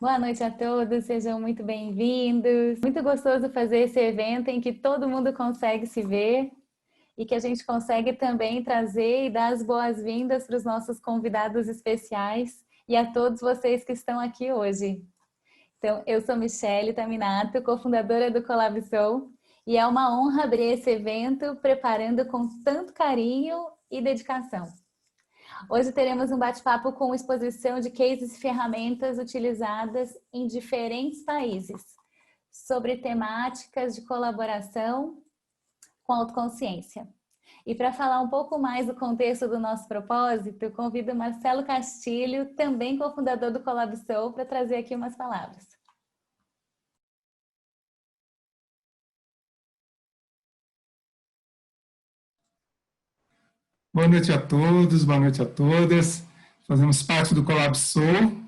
Boa noite a todos, sejam muito bem-vindos. Muito gostoso fazer esse evento em que todo mundo consegue se ver e que a gente consegue também trazer e dar as boas-vindas para os nossos convidados especiais e a todos vocês que estão aqui hoje. Então, eu sou Michele Taminato, cofundadora do Colaboração, e é uma honra abrir esse evento preparando com tanto carinho e dedicação. Hoje teremos um bate-papo com exposição de cases e ferramentas utilizadas em diferentes países, sobre temáticas de colaboração com autoconsciência. E para falar um pouco mais do contexto do nosso propósito, convido Marcelo Castilho, também cofundador do Colaboração, para trazer aqui umas palavras. Boa noite a todos, boa noite a todas. Fazemos parte do colaboração,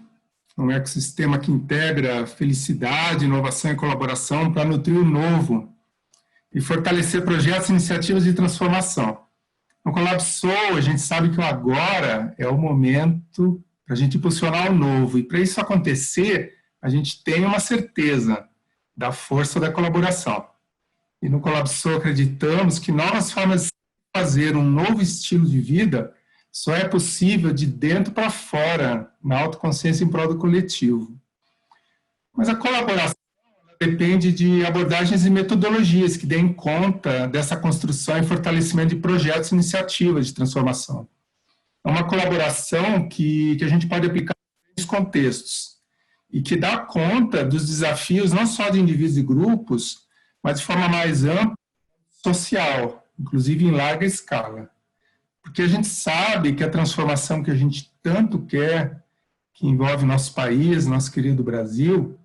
um ecossistema que integra felicidade, inovação e colaboração para nutrir o novo e fortalecer projetos e iniciativas de transformação. No colaboração, a gente sabe que o agora é o momento para a gente impulsionar o novo. E para isso acontecer, a gente tem uma certeza da força da colaboração. E no colaboração acreditamos que novas formas de fazer um novo estilo de vida só é possível de dentro para fora, na autoconsciência em prol do coletivo. Mas a colaboração depende de abordagens e metodologias que deem conta dessa construção e fortalecimento de projetos e iniciativas de transformação. É uma colaboração que a gente pode aplicar em diferentes contextos e que dá conta dos desafios não só de indivíduos e grupos, mas de forma mais ampla, social, inclusive em larga escala. Porque a gente sabe que a transformação que a gente tanto quer, que envolve nosso país, nosso querido Brasil,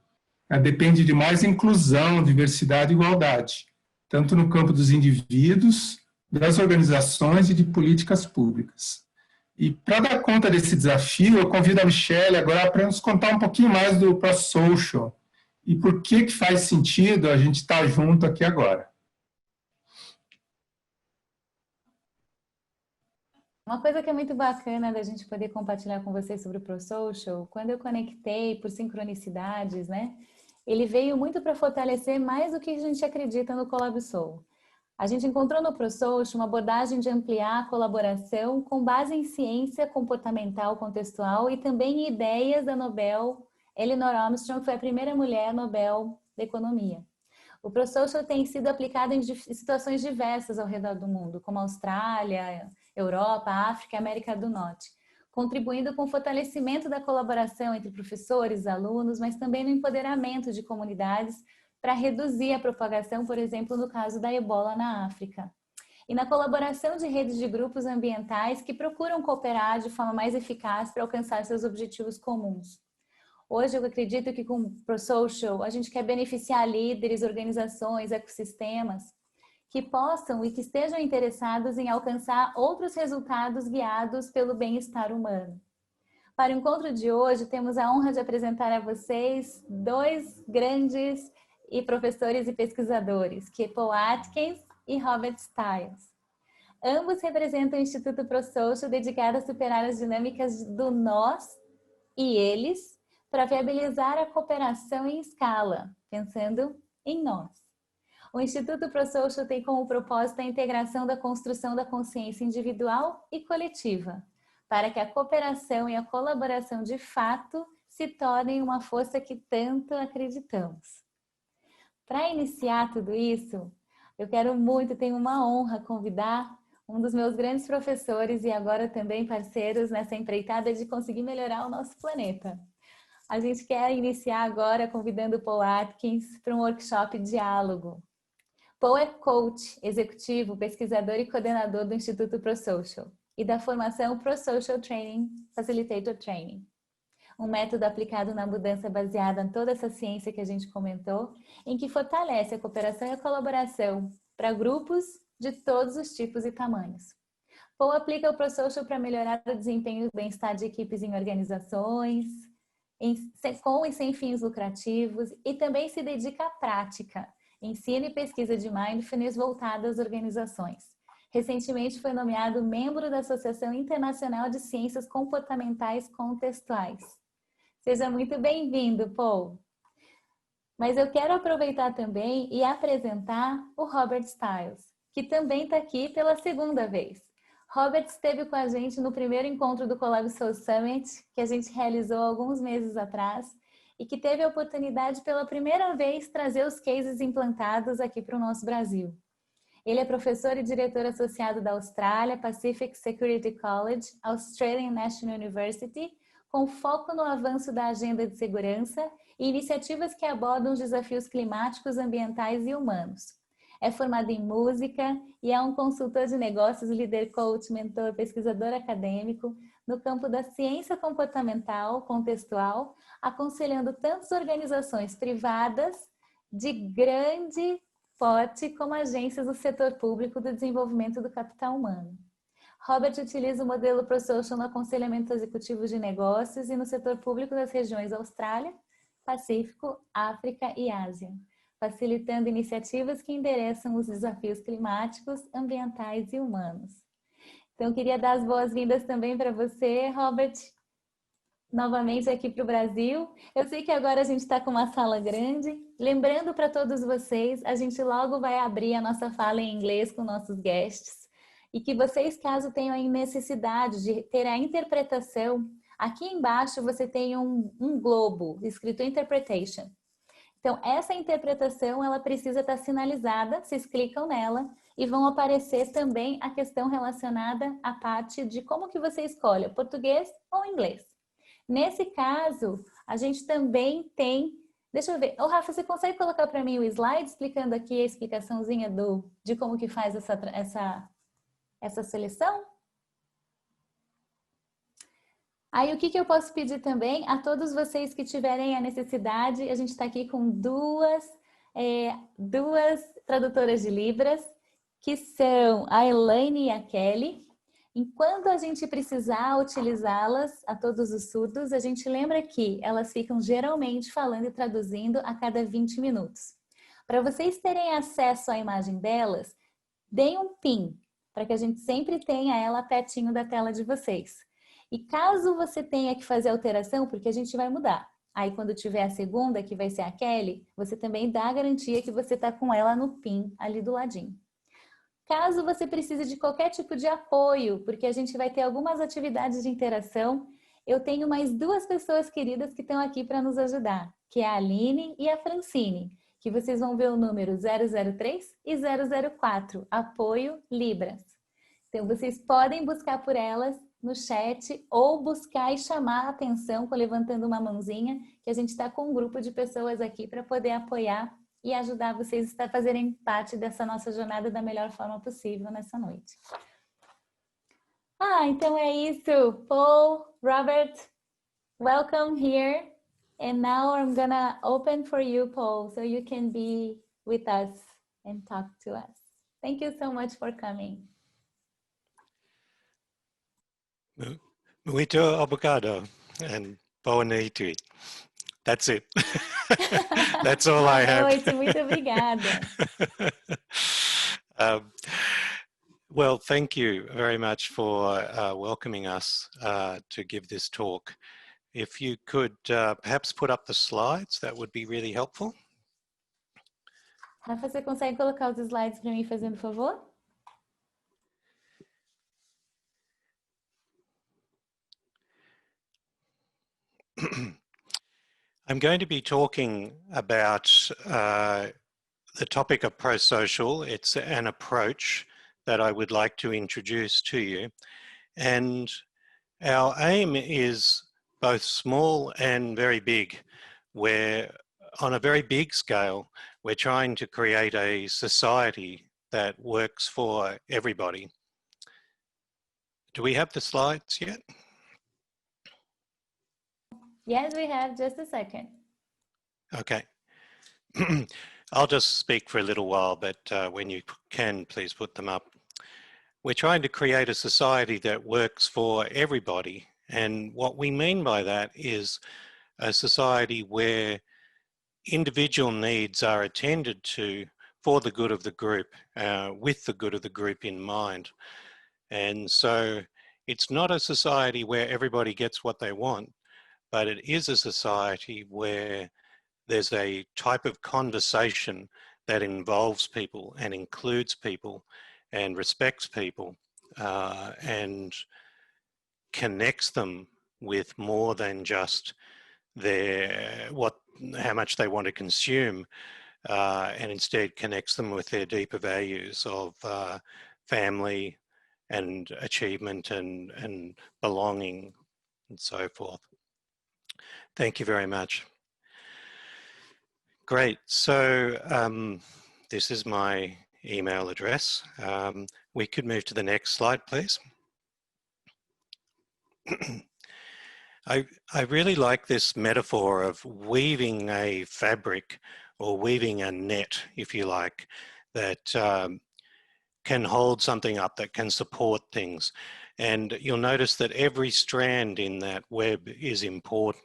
depende de mais inclusão, diversidade e igualdade, tanto no campo dos indivíduos, das organizações e de políticas públicas. E para dar conta desse desafio, eu convido a Michele agora para nos contar um pouquinho mais do Prosocial e por que faz sentido a gente estar junto aqui agora. Uma coisa que é muito bacana da gente poder compartilhar com vocês sobre o Prosocial, quando eu conectei por sincronicidades, né? Ele veio muito para fortalecer mais do que a gente acredita no Colaboração. A gente encontrou no Prosocial uma abordagem de ampliar a colaboração com base em ciência comportamental contextual e também em ideias da Nobel Eleanor Armstrong, que foi a primeira mulher Nobel da Economia. O Prosocial tem sido aplicado em situações diversas ao redor do mundo, como Austrália, Europa, África e América do Norte, contribuindo com o fortalecimento da colaboração entre professores, alunos, mas também no empoderamento de comunidades para reduzir a propagação, por exemplo, no caso da ebola na África. E na colaboração de redes de grupos ambientais que procuram cooperar de forma mais eficaz para alcançar seus objetivos comuns. Hoje eu acredito que com o Prosocial a gente quer beneficiar líderes, organizações, ecossistemas que possam e que estejam interessados em alcançar outros resultados guiados pelo bem-estar humano. Para o encontro de hoje, temos a honra de apresentar a vocês dois grandes professores e pesquisadores, que é Paul Atkins e Robert Stiles. Ambos representam o Instituto Prosocial dedicado a superar as dinâmicas do nós e eles para viabilizar a cooperação em escala, pensando em nós. O Instituto Prosocial tem como propósito a integração da construção da consciência individual e coletiva, para que a cooperação e a colaboração de fato se tornem uma força que tanto acreditamos. Para iniciar tudo isso, eu quero muito, tenho uma honra convidar um dos meus grandes professores e agora também parceiros nessa empreitada de conseguir melhorar o nosso planeta. A gente quer iniciar agora convidando o Paul Atkins para um workshop Diálogo. Paul é coach, executivo, pesquisador e coordenador do Instituto Prosocial e da formação Prosocial Training, Facilitator Training. Um método aplicado na mudança baseada em toda essa ciência que a gente comentou, em que fortalece a cooperação e a colaboração para grupos de todos os tipos e tamanhos. Paul aplica o Prosocial para melhorar o desempenho e o bem-estar de equipes em organizações, com e sem fins lucrativos, e também se dedica à prática, ensino e pesquisa de mindfulness voltada às organizações. Recentemente foi nomeado membro da Associação Internacional de Ciências Comportamentais Contextuais. Seja muito bem-vindo, Paul. Mas eu quero aproveitar também e apresentar o Robert Stiles, que também está aqui pela segunda vez. Robert esteve com a gente no primeiro encontro do Colaboração Summit, que a gente realizou alguns meses atrás, e que teve a oportunidade pela primeira vez trazer os cases implantados aqui para o nosso Brasil. Ele é professor e diretor associado da Austrália Pacific Security College, Australian National University, com foco no avanço da agenda de segurança e iniciativas que abordam os desafios climáticos, ambientais e humanos. É formado em música e é um consultor de negócios, líder coach, mentor, pesquisador acadêmico no campo da ciência comportamental, contextual, aconselhando tantas organizações privadas de grande porte como agências do setor público do desenvolvimento do capital humano. Robert utiliza o modelo Prosocial no aconselhamento executivo de negócios e no setor público das regiões Austrália, Pacífico, África e Ásia, facilitando iniciativas que endereçam os desafios climáticos, ambientais e humanos. Então, eu queria dar as boas-vindas também para você, Robert, novamente aqui para o Brasil. Eu sei que agora a gente está com uma sala grande. Lembrando para todos vocês, a gente logo vai abrir a nossa fala em inglês com nossos guests. E que vocês, caso tenham a necessidade de ter a interpretação, aqui embaixo você tem um globo escrito Interpretation. Então, essa interpretação, ela precisa estar sinalizada, vocês clicam nela e vão aparecer também a questão relacionada à parte de como que você escolhe, português ou inglês. Nesse caso, a gente também tem... Deixa eu ver. Ô, Rafa, você consegue colocar para mim o slide explicando aqui a explicaçãozinha de como que faz essa seleção? Aí, o que eu posso pedir também a todos vocês que tiverem a necessidade, a gente está aqui com duas tradutoras de Libras, que são a Elaine e a Kelly. Enquanto a gente precisar utilizá-las a todos os surdos, a gente lembra que elas ficam geralmente falando e traduzindo a cada 20 minutos. Para vocês terem acesso à imagem delas, deem um pin, para que a gente sempre tenha ela pertinho da tela de vocês. E caso você tenha que fazer alteração, porque a gente vai mudar. Aí quando tiver a segunda, que vai ser a Kelly, você também dá a garantia que você está com ela no pin ali do ladinho. Caso você precise de qualquer tipo de apoio, porque a gente vai ter algumas atividades de interação, eu tenho mais duas pessoas queridas que estão aqui para nos ajudar, que é a Aline e a Francine, que vocês vão ver o número 003 e 004, Apoio Libras. Então, vocês podem buscar por elas no chat ou buscar e chamar a atenção levantando uma mãozinha, que a gente está com um grupo de pessoas aqui para poder apoiar e ajudar vocês a fazerem parte dessa nossa jornada da melhor forma possível nessa noite. Então é isso. Paul, Robert, welcome here. And now I'm gonna open for you, Paul, so you can be with us and talk to us. Thank you so much for coming. Muito obrigado and boa noite. That's it. That's all I have. Boa noite, muito obrigada. Well, thank you very much for welcoming us to give this talk. If you could perhaps put up the slides, that would be really helpful. Rafa, você consegue colocar os slides para mim, fazendo favor? I'm going to be talking about the topic of prosocial. It's an approach that I would like to introduce to you. And our aim is both small and very big, where on a very big scale, we're trying to create a society that works for everybody. Do we have the slides yet? Yes, we have. Just a second. Okay. I'll just speak for a little while, but when you can, please put them up. We're trying to create a society that works for everybody. And what we mean by that is a society where individual needs are attended to for the good of the group, with the good of the group in mind. And so it's not a society where everybody gets what they want, but it is a society where there's a type of conversation that involves people and includes people and respects people and connects them with more than just how much they want to consume, and instead connects them with their deeper values of family and achievement and belonging and so forth. Thank you very much. Great. So this is my email address. We could move to the next slide, please. I really like this metaphor of weaving a fabric or weaving a net, if you like, that can hold something up, that can support things. And you'll notice that every strand in that web is important,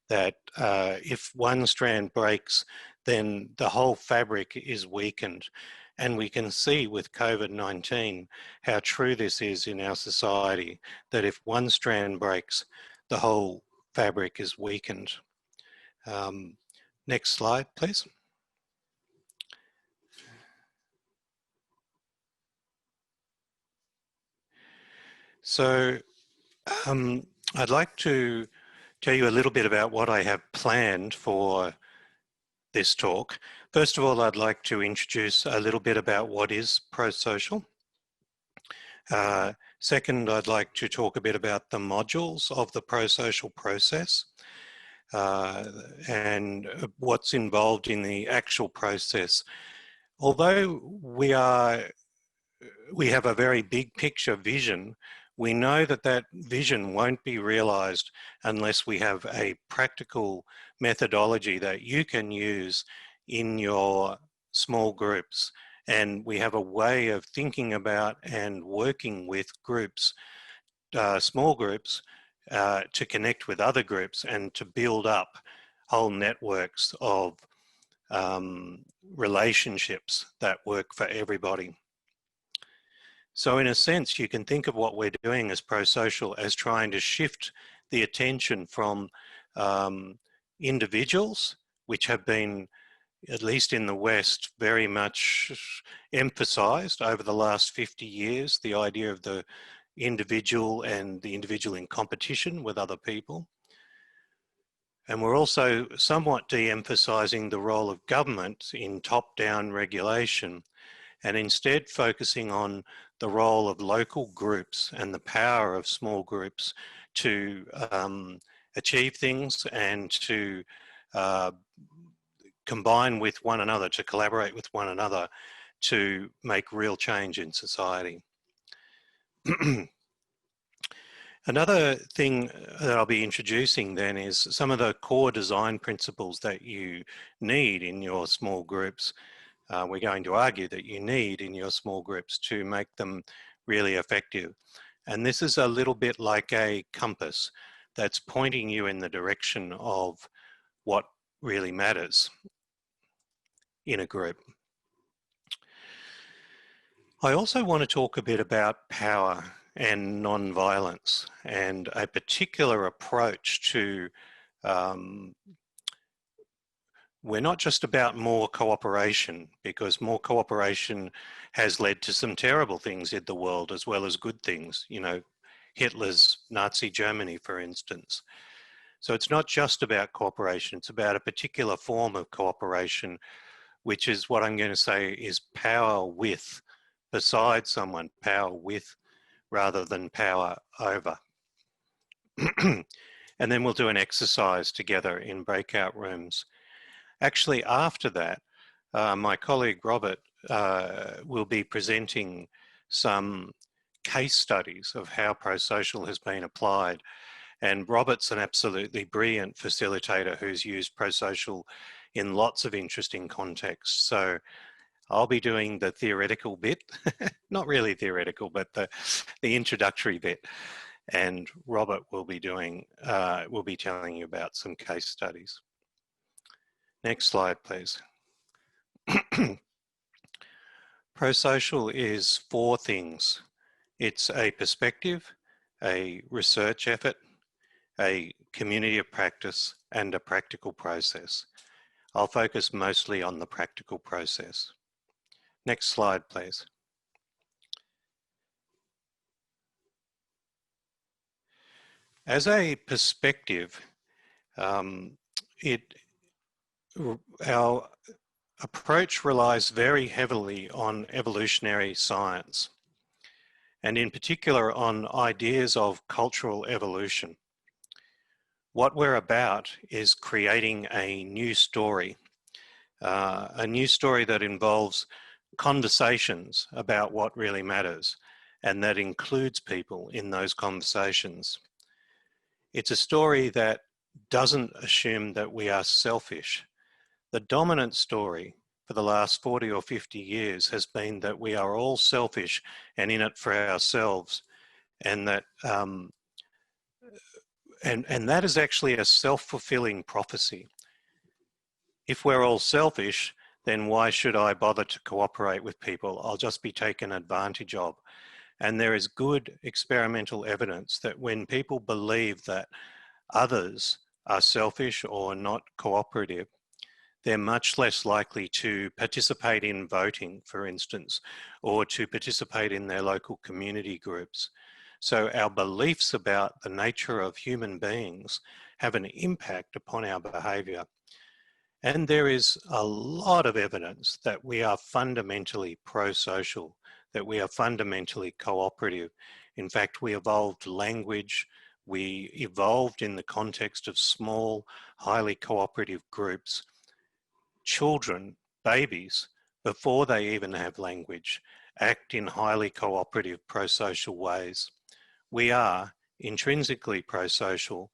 that if one strand breaks, then the whole fabric is weakened. And we can see with COVID-19 how true this is in our society, that if one strand breaks, the whole fabric is weakened. Next slide, please. So I'd like to tell you a little bit about what I have planned for this talk. First of all, I'd like to introduce a little bit about what is prosocial. Second, I'd like to talk a bit about the modules of the prosocial process and what's involved in the actual process. Although we have a very big picture vision, we know that that vision won't be realized unless we have a practical methodology that you can use in your small groups. And we have a way of thinking about and working with groups, small groups, to connect with other groups and to build up whole networks of relationships that work for everybody. So in a sense, you can think of what we're doing as prosocial as trying to shift the attention from individuals, which have been, at least in the West, very much emphasized over the last 50 years, the idea of the individual and the individual in competition with other people. And we're also somewhat de-emphasizing the role of government in top-down regulation, and instead focusing on the role of local groups and the power of small groups to achieve things and to combine with one another, to collaborate with one another, to make real change in society. Another thing that I'll be introducing then is some of the core design principles that you need in your small groups. We're going to argue that you need in your small groups to make them really effective. And this is a little bit like a compass that's pointing you in the direction of what really matters in a group. I also want to talk a bit about power and non-violence and a particular approach to, we're not just about more cooperation, because more cooperation has led to some terrible things in the world as well as good things, you know, Hitler's Nazi Germany, for instance. So it's not just about cooperation, it's about a particular form of cooperation, which is what I'm going to say is power with, beside someone, power with, rather than power over. And then we'll do an exercise together in breakout rooms. Actually, after that, my colleague Robert will be presenting some case studies of how prosocial has been applied. And Robert's an absolutely brilliant facilitator who's used prosocial in lots of interesting contexts. So I'll be doing the theoretical bit, not really theoretical, but the introductory bit. And Robert will be doing, will be telling you about some case studies. Next slide, please. Prosocial is 4 things. It's a perspective, a research effort, a community of practice, and a practical process. I'll focus mostly on the practical process. Next slide, please. As a perspective, our approach relies very heavily on evolutionary science, and in particular on ideas of cultural evolution. What we're about is creating a new story that involves conversations about what really matters, and that includes people in those conversations. It's a story that doesn't assume that we are selfish. The dominant story for the last 40 or 50 years has been that we are all selfish and in it for ourselves, and that and that is actually a self-fulfilling prophecy. If we're all selfish, then why should I bother to cooperate with people? I'll just be taken advantage of. And there is good experimental evidence that when people believe that others are selfish or not cooperative, they're much less likely to participate in voting, for instance, or to participate in their local community groups. So our beliefs about the nature of human beings have an impact upon our behaviour. And there is a lot of evidence that we are fundamentally pro-social, that we are fundamentally cooperative. In fact, we evolved language, we evolved in the context of small, highly cooperative groups. Children, babies, before they even have language, act in highly cooperative pro-social ways. We are intrinsically pro-social.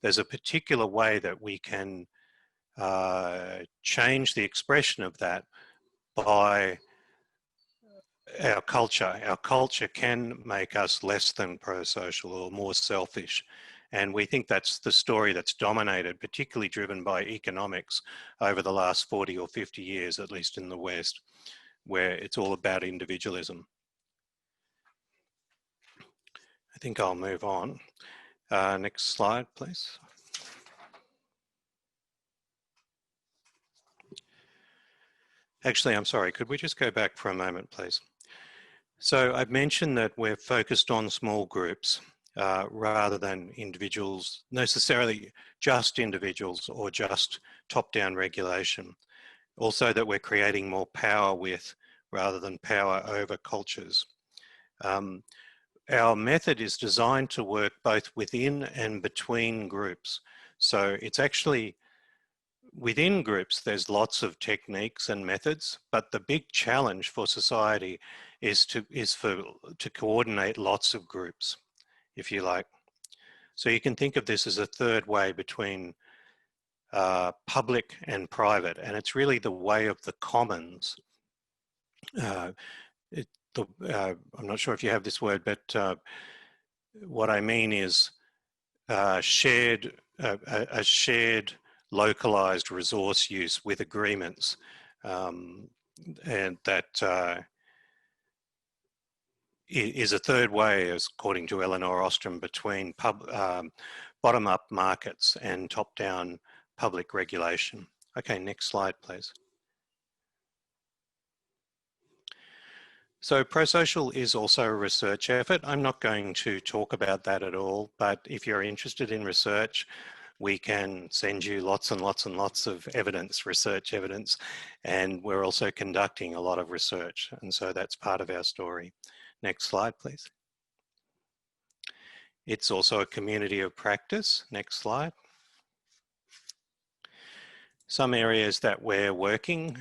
There's a particular way that we can change the expression of that by our culture. Our culture can make us less than pro-social or more selfish. And we think that's the story that's dominated, particularly driven by economics over the last 40 or 50 years, at least in the West, where it's all about individualism. I think I'll move on. Next slide, please. Actually, I'm sorry, could we just go back for a moment, please? So I've mentioned that we're focused on small groups rather than individuals, necessarily just individuals or just top-down regulation. Also that we're creating more power with rather than power over cultures. Our method is designed to work both within and between groups. So it's actually within groups, there's lots of techniques and methods, but the big challenge for society is to coordinate lots of groups, if you like. So you can think of this as a third way between public and private, and it's really the way of the commons. I'm not sure if you have this word, but what I mean is a shared localized resource use with agreements, and that is a third way, as according to Eleanor Ostrom, between bottom-up markets and top-down public regulation. Okay, next slide, please. So Prosocial is also a research effort. I'm not going to talk about that at all, but if you're interested in research, we can send you lots and lots and lots of evidence, research evidence, and we're also conducting a lot of research, and so that's part of our story. Next slide, please. It's also a community of practice. Next slide. Some areas that we're working,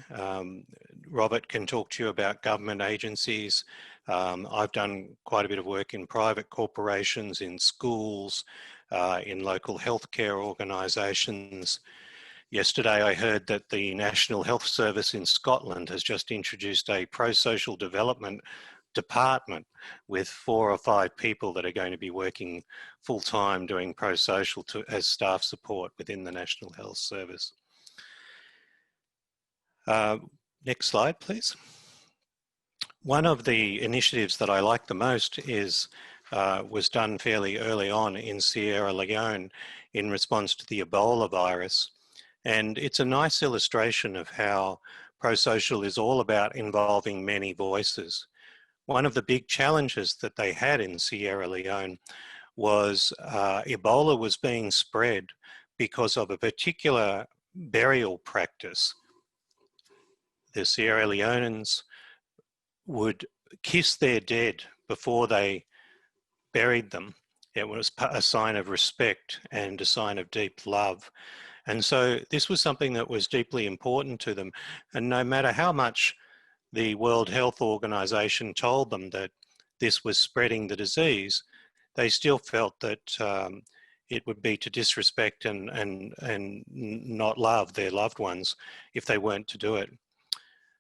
Robert can talk to you about government agencies. I've done quite a bit of work in private corporations, in schools, in local healthcare organisations. Yesterday I heard that the National Health Service in Scotland has just introduced a pro-social development department with 4 or 5 people that are going to be working full-time doing pro-social as staff support within the National Health Service. Next slide, please. One of the initiatives that I like the most is was done fairly early on in Sierra Leone in response to the Ebola virus. And it's a nice illustration of how prosocial is all about involving many voices. One of the big challenges that they had in Sierra Leone was Ebola was being spread because of a particular burial practice. The Sierra Leoneans would kiss their dead before they buried them. It was a sign of respect and a sign of deep love. And so this was something that was deeply important to them. And no matter how much the World Health Organization told them that this was spreading the disease, they still felt that it would be to disrespect and not love their loved ones if they weren't to do it.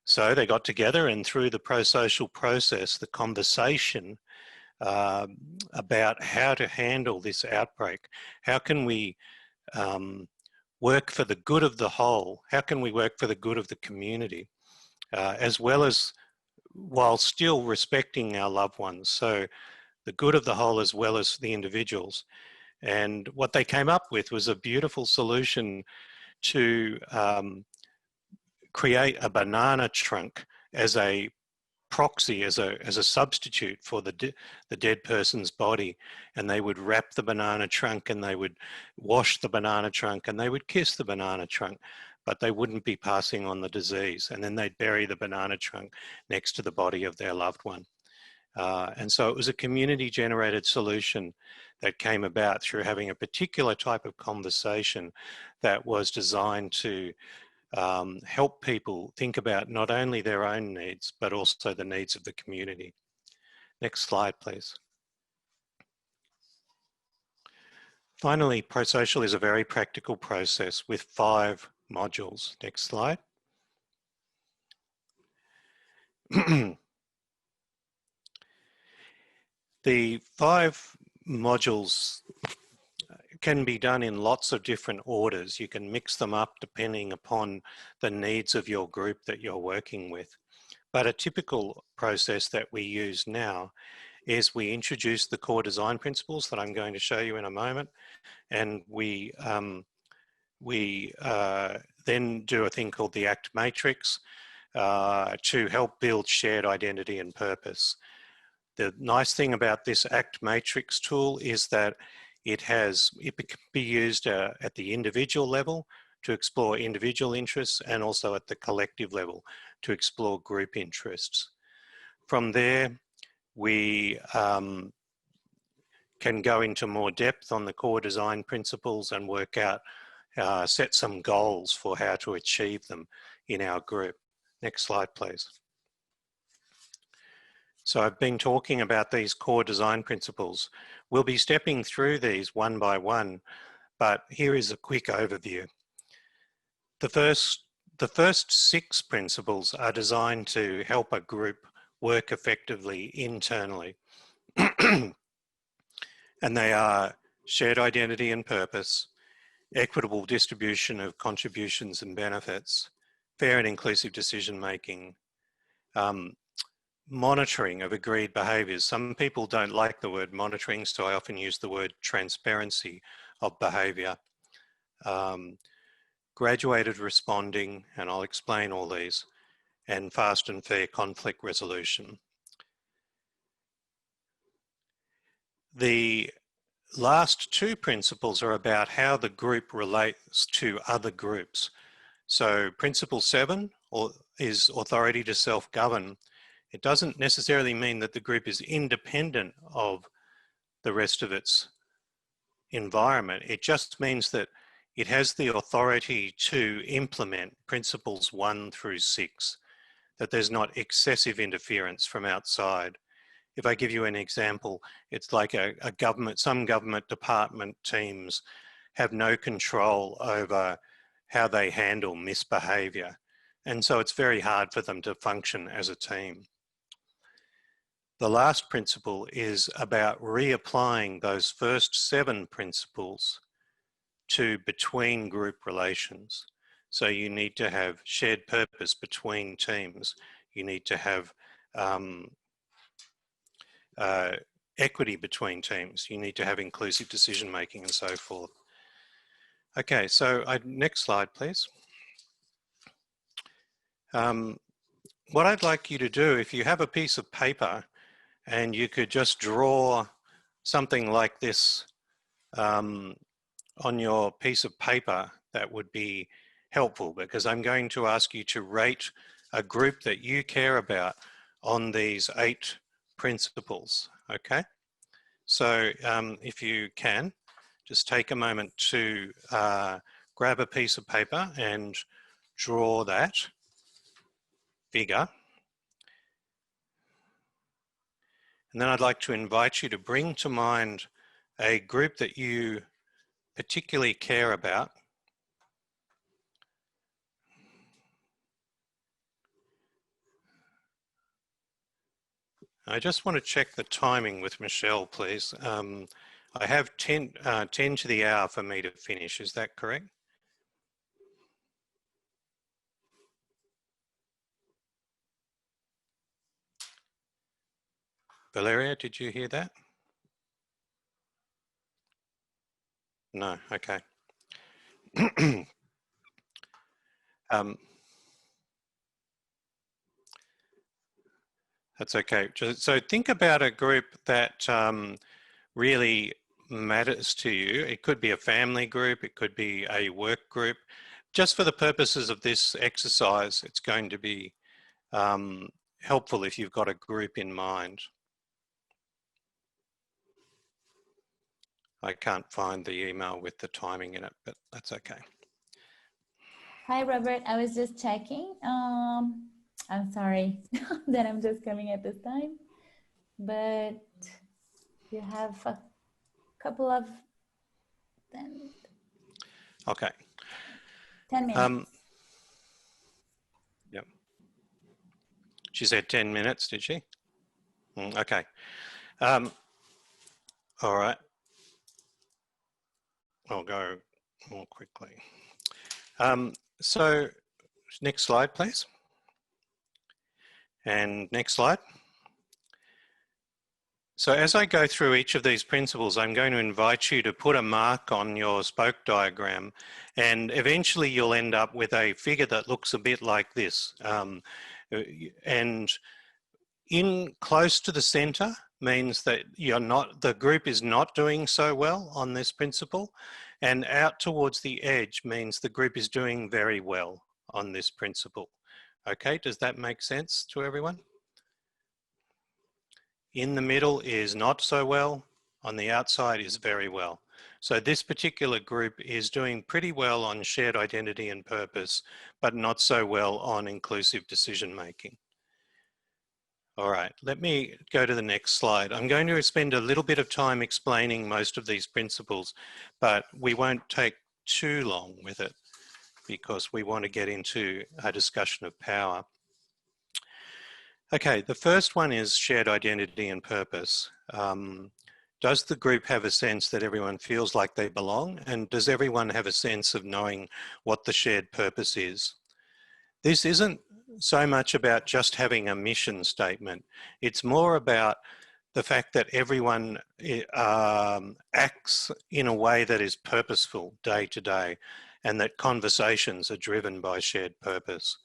So they got together, and through the prosocial process, the conversation about how to handle this outbreak, how can we work for the good of the whole, how can we work for the good of the community, as well as while still respecting our loved ones. So the good of the whole as well as the individuals. And what they came up with was a beautiful solution to create a banana trunk as a proxy, as a substitute for the dead person's body. And they would wrap the banana trunk, and they would wash the banana trunk, and they would kiss the banana trunk, but they wouldn't be passing on the disease. And then they'd bury the banana trunk next to the body of their loved one. And so it was a community-generated solution that came about through having a particular type of conversation that was designed to help people think about not only their own needs, but also the needs of the community. Next slide, please. Finally, prosocial is a very practical process with 5 modules. Next slide. The 5 modules can be done in lots of different orders. You can mix them up depending upon the needs of your group that you're working with. But a typical process that we use now is we introduce the core design principles that I'm going to show you in a moment, and we then do a thing called the ACT matrix to help build shared identity and purpose. The nice thing about this ACT matrix tool is that it can be used at the individual level to explore individual interests, and also at the collective level to explore group interests. From there, we can go into more depth on the core design principles and work out, set some goals for how to achieve them in our group. Next slide, please. So I've been talking about these core design principles. We'll be stepping through these one by one, but here is a quick overview. The first 6 principles are designed to help a group work effectively internally. And they are shared identity and purpose, equitable distribution of contributions and benefits, fair and inclusive decision making, monitoring of agreed behaviours. Some people don't like the word monitoring, so I often use the word transparency of behaviour. Graduated responding, and I'll explain all these, and fast and fair conflict resolution. The last 2 principles are about how the group relates to other groups. So principle 7 is authority to self-govern. It doesn't necessarily mean that the group is independent of the rest of its environment. It just means that it has the authority to implement principles 1 through 6, that there's not excessive interference from outside. If I give you an example, it's like some government department teams have no control over how they handle misbehaviour. And so it's very hard for them to function as a team. The last principle is about reapplying those first 7 principles to between group relations. So you need to have shared purpose between teams. You need to have equity between teams. You need to have inclusive decision making and so forth. Okay, so next slide, please. What I'd like you to do, if you have a piece of paper and you could just draw something like this on your piece of paper, that would be helpful, because I'm going to ask you to rate a group that you care about on these 8 principles, okay? So if you can, just take a moment to grab a piece of paper and draw that figure. And then I'd like to invite you to bring to mind a group that you particularly care about. I just want to check the timing with Michelle, please. I have 10 to the hour for me to finish. Is that correct? Valeria, did you hear that? No, okay. That's okay. So think about a group that really matters to you. It could be a family group, it could be a work group. Just for the purposes of this exercise, it's going to be helpful if you've got a group in mind. I can't find the email with the timing in it, but that's okay. Hi, Robert. I was just checking. I'm sorry that I'm just coming at this time, but you have a couple of 10 minutes. Yep. She said 10 minutes, did she? Okay. All right. I'll go more quickly. So next slide, please. And next slide. So as I go through each of these principles, I'm going to invite you to put a mark on your spoke diagram, and eventually you'll end up with a figure that looks a bit like this. And in close to the center means that the group is not doing so well on this principle, and out towards the edge means the group is doing very well on this principle. Okay, does that make sense to everyone? In the middle is not so well, on the outside is very well. So this particular group is doing pretty well on shared identity and purpose, but not so well on inclusive decision making. All right, let me go to the next slide. I'm going to spend a little bit of time explaining most of these principles, but we won't take too long with it because we want to get into a discussion of power. Okay, the first one is shared identity and purpose. Does the group have a sense that everyone feels like they belong? And does everyone have a sense of knowing what the shared purpose is? This isn't so much about just having a mission statement. It's more about the fact that everyone acts in a way that is purposeful day to day, and that conversations are driven by shared purpose.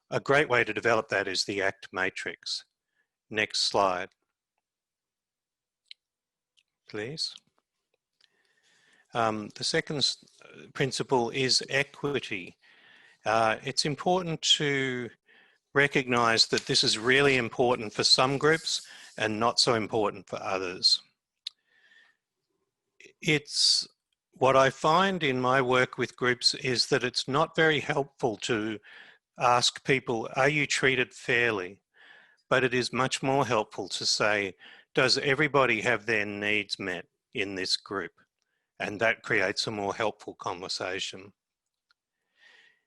A great way to develop that is the ACT matrix. Next slide, please. The second principle is equity. It's important to recognize that this is really important for some groups and not so important for others. It's what I find in my work with groups is that it's not very helpful to ask people, are you treated fairly? But it is much more helpful to say, does everybody have their needs met in this group? And that creates a more helpful conversation.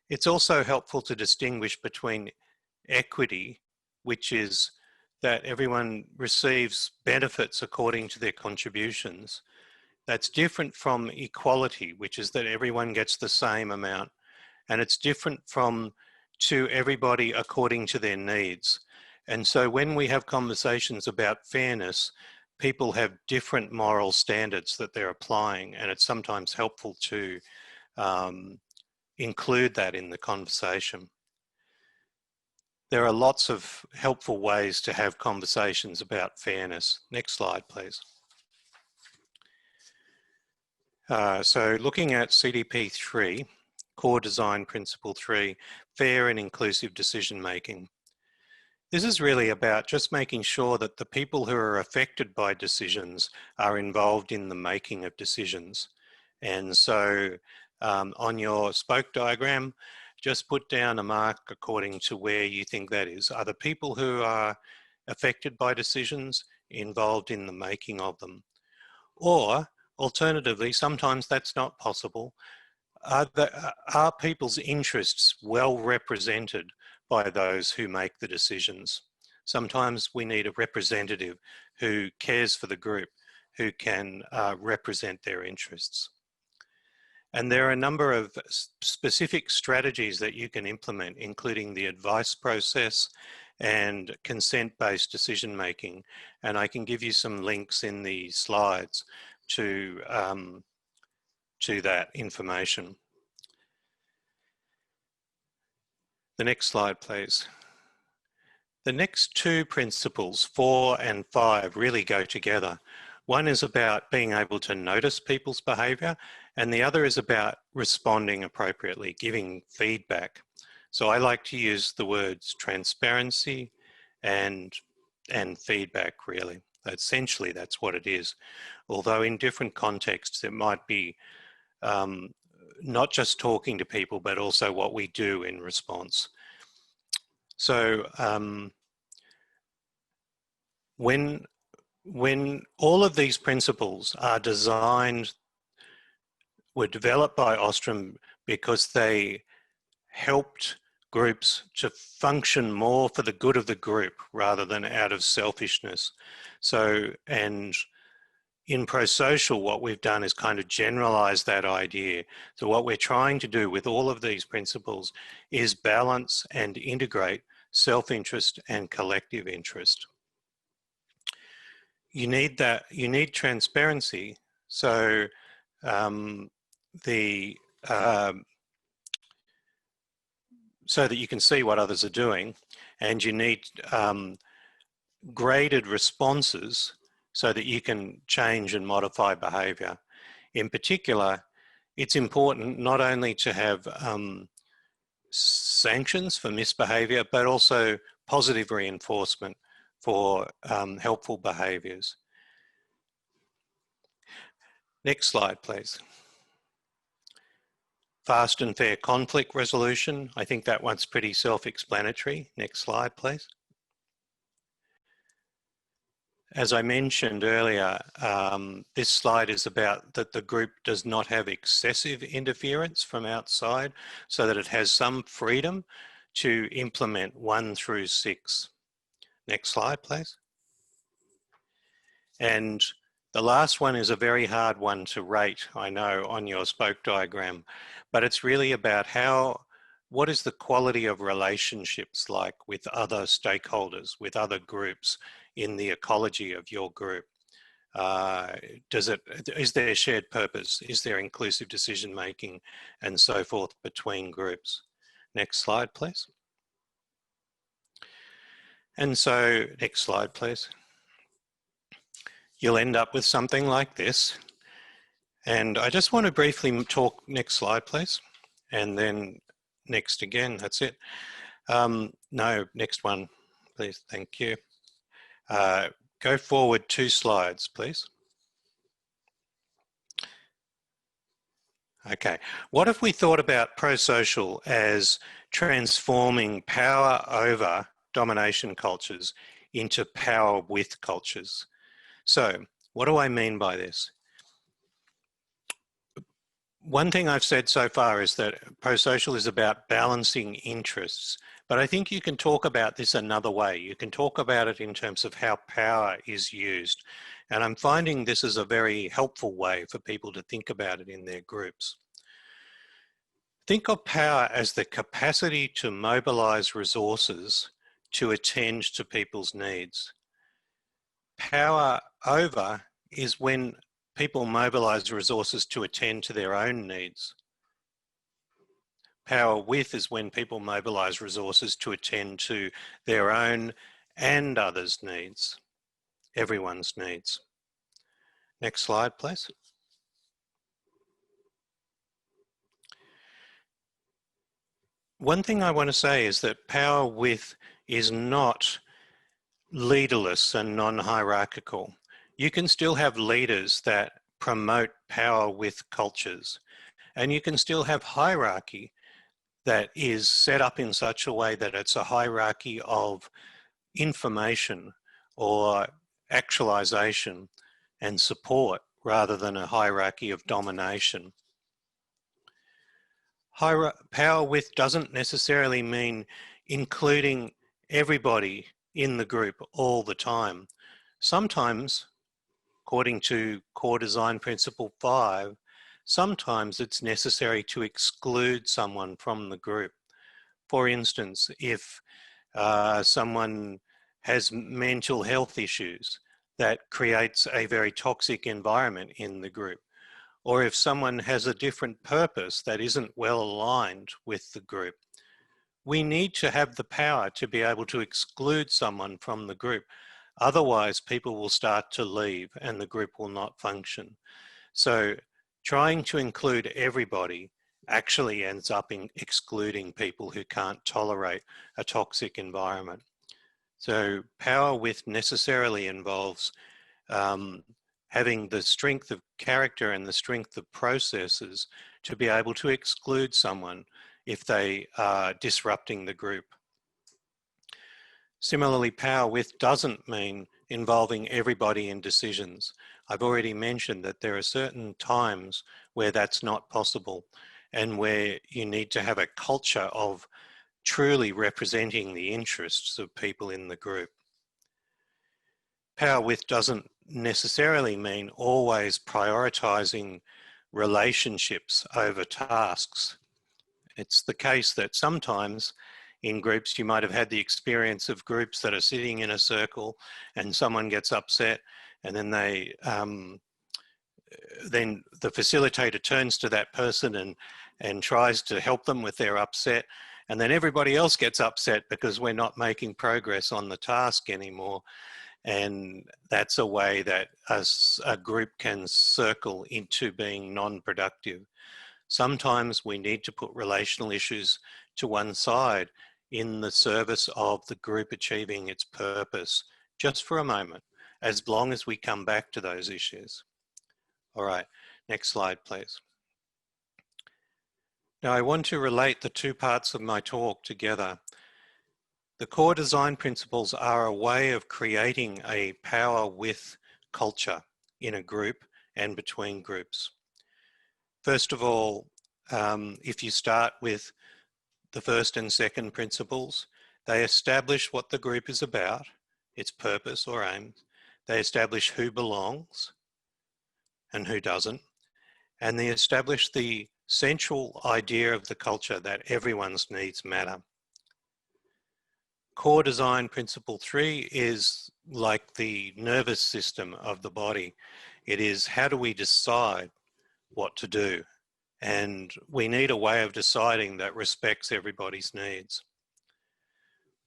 It's also helpful to distinguish between equity, which is that everyone receives benefits according to their contributions. That's different from equality, which is that everyone gets the same amount. And it's different from to everybody according to their needs. And so when we have conversations about fairness, people have different moral standards that they're applying, and it's sometimes helpful to include that in the conversation. There are lots of helpful ways to have conversations about fairness. Next slide, please. So looking at CDP 3, Core Design Principle 3, Fair and Inclusive Decision Making. This is really about just making sure that the people who are affected by decisions are involved in the making of decisions. And so on your spoke diagram, just put down a mark according to where you think that is. Are the people who are affected by decisions involved in the making of them? Or alternatively, sometimes that's not possible. Are people's interests well represented by those who make the decisions? Sometimes we need a representative who cares for the group, who can represent their interests. And there are a number of specific strategies that you can implement, including the advice process and consent-based decision-making. And I can give you some links in the slides to that information. The next slide, please. The next two principles, 4 and 5, really go together. One is about being able to notice people's behaviour, and the other is about responding appropriately, giving feedback. So I like to use the words transparency and feedback, really. Essentially, that's what it is. Although in different contexts, it might be not just talking to people, but also what we do in response. So when all of these principles are designed, were developed by Ostrom because they helped groups to function more for the good of the group rather than out of selfishness. So, and in Prosocial, what we've done is kind of generalize that idea. So what we're trying to do with all of these principles is balance and integrate self-interest and collective interest. You need that, you need transparency. So so that you can see what others are doing, and you need graded responses so that you can change and modify behaviour. In particular, it's important not only to have sanctions for misbehaviour, but also positive reinforcement for helpful behaviours. Next slide, please. Fast and fair conflict resolution. I think that one's pretty self-explanatory. Next slide, please. As I mentioned earlier, this slide is about that the group does not have excessive interference from outside, so that it has some freedom to implement 1 through 6. Next slide, please. And the last one is a very hard one to rate, I know, on your spoke diagram, but it's really about what is the quality of relationships like with other stakeholders, with other groups in the ecology of your group? Is there shared purpose? Is there inclusive decision making and so forth between groups? Next slide, please. And so, next slide, please. You'll end up with something like this. And I just want to briefly talk, next slide, please. And then next again, that's it. No, next one, please, thank you. Go forward 2 slides, please. Okay, what if we thought about Prosocial as transforming power over domination cultures into power with cultures? So, what do I mean by this? One thing I've said so far is that Prosocial is about balancing interests, but I think you can talk about this another way. You can talk about it in terms of how power is used. And I'm finding this is a very helpful way for people to think about it in their groups. Think of power as the capacity to mobilize resources to attend to people's needs. Power over is when people mobilize resources to attend to their own needs. Power with is when people mobilize resources to attend to their own and others' needs, everyone's needs. Next slide, please. One thing I want to say is that power with is not leaderless and non-hierarchical. You can still have leaders that promote power with cultures, and you can still have hierarchy that is set up in such a way that it's a hierarchy of information or actualization and support rather than a hierarchy of domination. Power with doesn't necessarily mean including everybody in the group all the time. Sometimes, according to Core Design Principle 5, sometimes it's necessary to exclude someone from the group. For instance, if someone has mental health issues, that creates a very toxic environment in the group. Or if someone has a different purpose that isn't well aligned with the group. We need to have the power to be able to exclude someone from the group. Otherwise, people will start to leave and the group will not function. So trying to include everybody actually ends up in excluding people who can't tolerate a toxic environment. So power with necessarily involves having the strength of character and the strength of processes to be able to exclude someone if they are disrupting the group. Similarly, power with doesn't mean involving everybody in decisions. I've already mentioned that there are certain times where that's not possible and where you need to have a culture of truly representing the interests of people in the group. Power with doesn't necessarily mean always prioritizing relationships over tasks. It's the case that sometimes in groups you might have had the experience of groups that are sitting in a circle and someone gets upset and then then the facilitator turns to that person and tries to help them with their upset, and then everybody else gets upset because we're not making progress on the task anymore. And that's a way that a group can circle into being non-productive. Sometimes we need to put relational issues to one side in the service of the group achieving its purpose, just for a moment, as long as we come back to those issues. All right, next slide, please. Now I want to relate the two parts of my talk together. The core design principles are a way of creating a power with culture in a group and between groups. First of all, if you start with the first and second principles, they establish what the group is about, its purpose or aim. They establish who belongs and who doesn't. And they establish the central idea of the culture that everyone's needs matter. Core design principle 3 is like the nervous system of the body. It is how do we decide what to do? And we need a way of deciding that respects everybody's needs.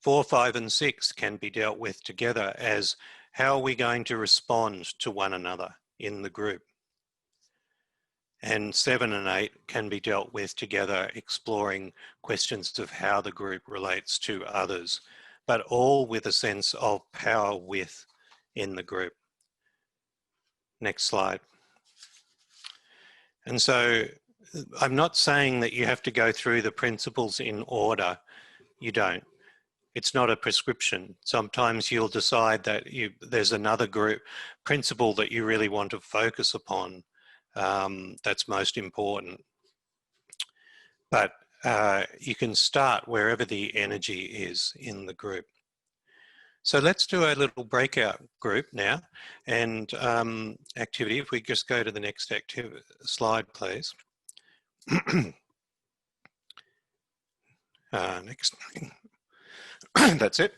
4, 5, and 6 can be dealt with together as how are we going to respond to one another in the group? And 7 and 8 can be dealt with together, exploring questions of how the group relates to others, but all with a sense of power with in the group. Next slide. And so I'm not saying that you have to go through the principles in order. You don't. It's not a prescription. Sometimes you'll decide that there's another group principle that you really want to focus upon that's most important. But you can start wherever the energy is in the group. So let's do a little breakout group now and activity. If we just go to the next slide, please. Next. That's it.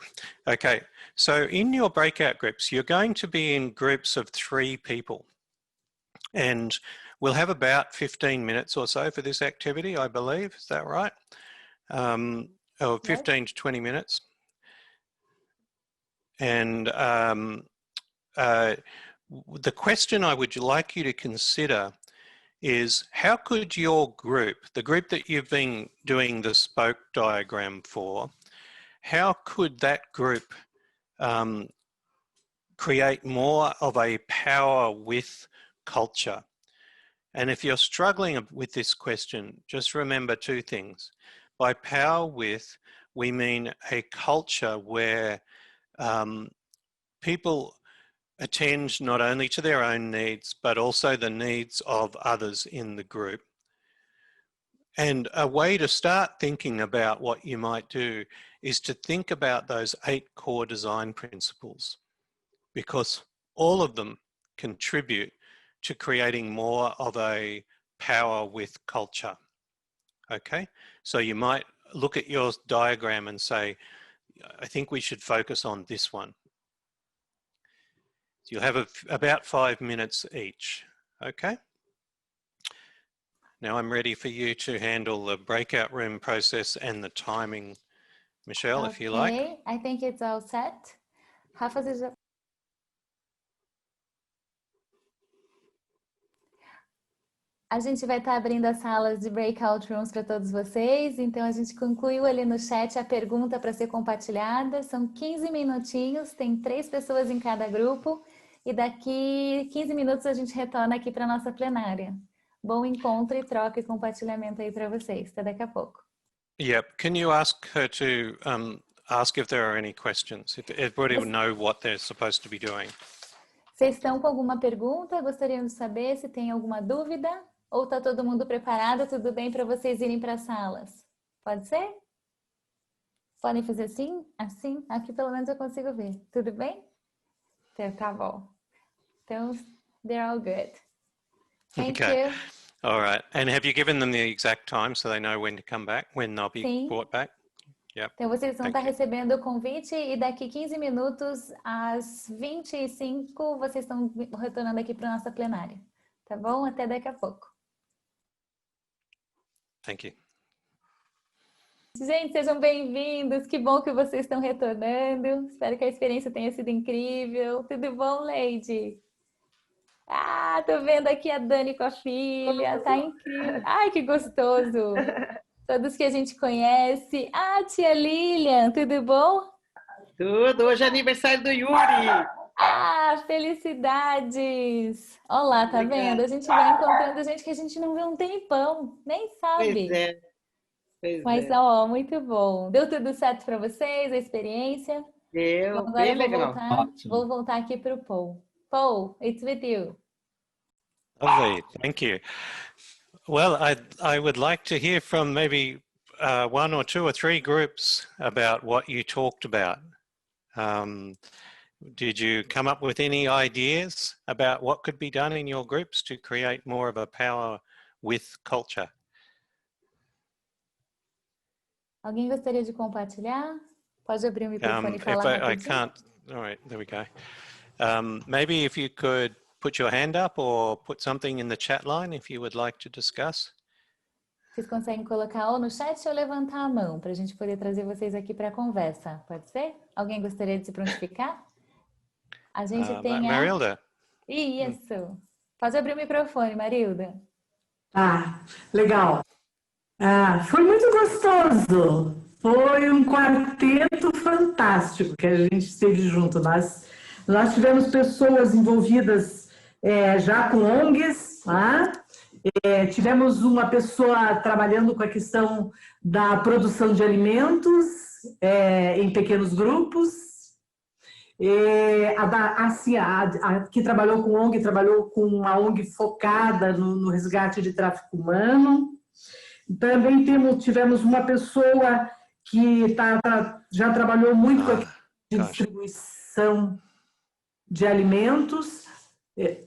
Okay. So in your breakout groups, you're going to be in groups of 3 people. And we'll have about 15 minutes or so for this activity, I believe. Is that right? Or 15 to 20 minutes. And the question I would like you to consider is, how could your group, the group that you've been doing the spoke diagram for, how could that group create more of a power with culture? And if you're struggling with this question, just remember 2 things. By power with, we mean a culture where people attend not only to their own needs, but also the needs of others in the group. And a way to start thinking about what you might do is to think about those 8 core design principles, because all of them contribute to creating more of a power with culture. Okay, so you might look at your diagram and say, I think we should focus on this one. You'll have about 5 minutes each. Okay. Now I'm ready for you to handle the breakout room process and the timing, Michelle, if you like. Okay, I think it's all set. Rafa, você já... A gente vai estar abrindo as salas de breakout rooms para todos vocês, então a gente concluiu ali no chat a pergunta para ser compartilhada. São 15 minutinhos, tem 3 pessoas em cada grupo e daqui 15 minutos a gente retorna aqui para a nossa plenária. Bom encontro e troca e compartilhamento aí para vocês. Até daqui a pouco. Yep. Can you ask her to ask if there are any questions? If everybody will know what they're supposed to be doing. Vocês estão com alguma pergunta? Gostariam de saber se tem alguma dúvida? Ou está todo mundo preparado? Tudo bem para vocês irem para as salas? Pode ser? Podem fazer assim? Assim? Aqui pelo menos eu consigo ver. Tudo bem? Então, tá bom. Então, they're all good. Thank you. All right. And have you given them the exact time so they know when to come back, when they'll be brought back? Yep. Então, vocês vão estar recebendo o convite e daqui 15 minutos, às 25, vocês estão retornando aqui para a nossa plenária. Tá bom? Até daqui a pouco. Thank you. Gente, sejam bem-vindos. Que bom que vocês estão retornando. Espero que a experiência tenha sido incrível. Tudo bom, Lady? Ah, tô vendo aqui a Dani com a filha. Tá incrível. Ai, que gostoso. Todos que a gente conhece. Ah, tia Lilian, tudo bom? Tudo. Hoje é aniversário do Yuri. Ah, felicidades! Olá, tá vendo? A gente vai encontrando gente que a gente não vê um tempão, nem sabe. Pois é. Mas, ó, muito bom. Deu tudo certo para vocês, a experiência? Deu, agora bem legal. Vou voltar aqui para o Paul. Paul, it's with you. Lovely, thank you. Well, I would like to hear from maybe 1 or 2 or 3 groups about what you talked about. Did you come up with any ideas about what could be done in your groups to create more of a power with culture? Alguém gostaria de compartilhar? Pode abrir o microfone e falar rapidinho? I can't. All right, there we go. Maybe if you could put your hand up or put something in the chat line if you would like to discuss. Vocês conseguem colocar ou no chat ou levantar a mão para a gente poder trazer vocês aqui para a conversa. Pode ser? Alguém gostaria de se prontificar? A gente tem Marilda. Isso. Pode abrir o microfone, Marilda. Ah, legal. Ah, foi muito gostoso. Foi um quarteto fantástico que a gente esteve junto. Nós tivemos pessoas envolvidas já com ONGs, tá? Tivemos uma pessoa trabalhando com a questão da produção de alimentos em pequenos grupos. A que trabalhou com ONG, trabalhou com uma ONG focada no resgate de tráfico humano. Também tivemos uma pessoa que já trabalhou muito com a distribuição de alimentos.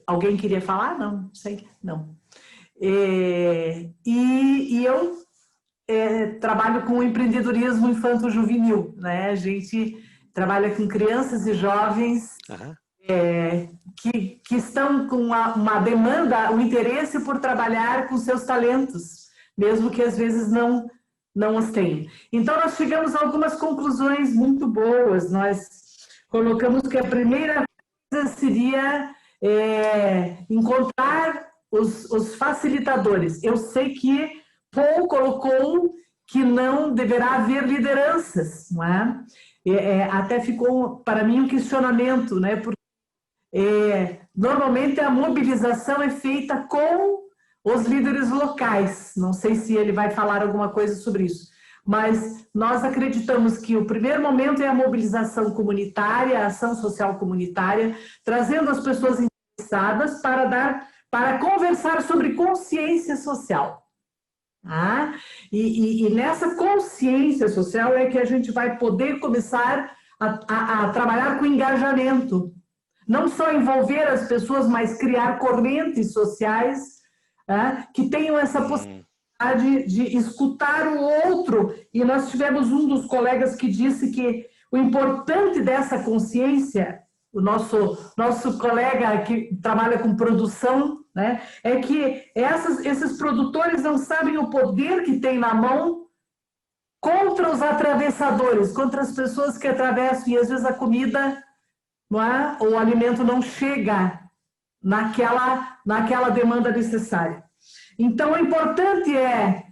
Alguém queria falar? Não, sei. Não. E eu trabalho com empreendedorismo infanto-juvenil, né? A gente trabalha com crianças e jovens que estão com uma demanda, um interesse por trabalhar com seus talentos, mesmo que às vezes não os tenham. Então, nós chegamos a algumas conclusões muito boas. Nós colocamos que a primeira coisa seria encontrar os facilitadores. Eu sei que Paul colocou que não deverá haver lideranças, não é? Até ficou para mim um questionamento, né? Porque normalmente a mobilização é feita com os líderes locais. Não sei se ele vai falar alguma coisa sobre isso, mas nós acreditamos que o primeiro momento é a mobilização comunitária, a ação social comunitária, trazendo as pessoas interessadas para conversar sobre consciência social. E nessa consciência social é que a gente vai poder começar a trabalhar com engajamento. Não só envolver as pessoas, mas criar correntes sociais que tenham essa possibilidade de escutar o outro. E nós tivemos um dos colegas que disse que o importante dessa consciência, o nosso colega que trabalha com produção, né, é que esses produtores não sabem o poder que tem na mão contra os atravessadores, contra as pessoas que atravessam, e às vezes a comida, não é? O alimento não chega naquela demanda necessária. Então, o importante é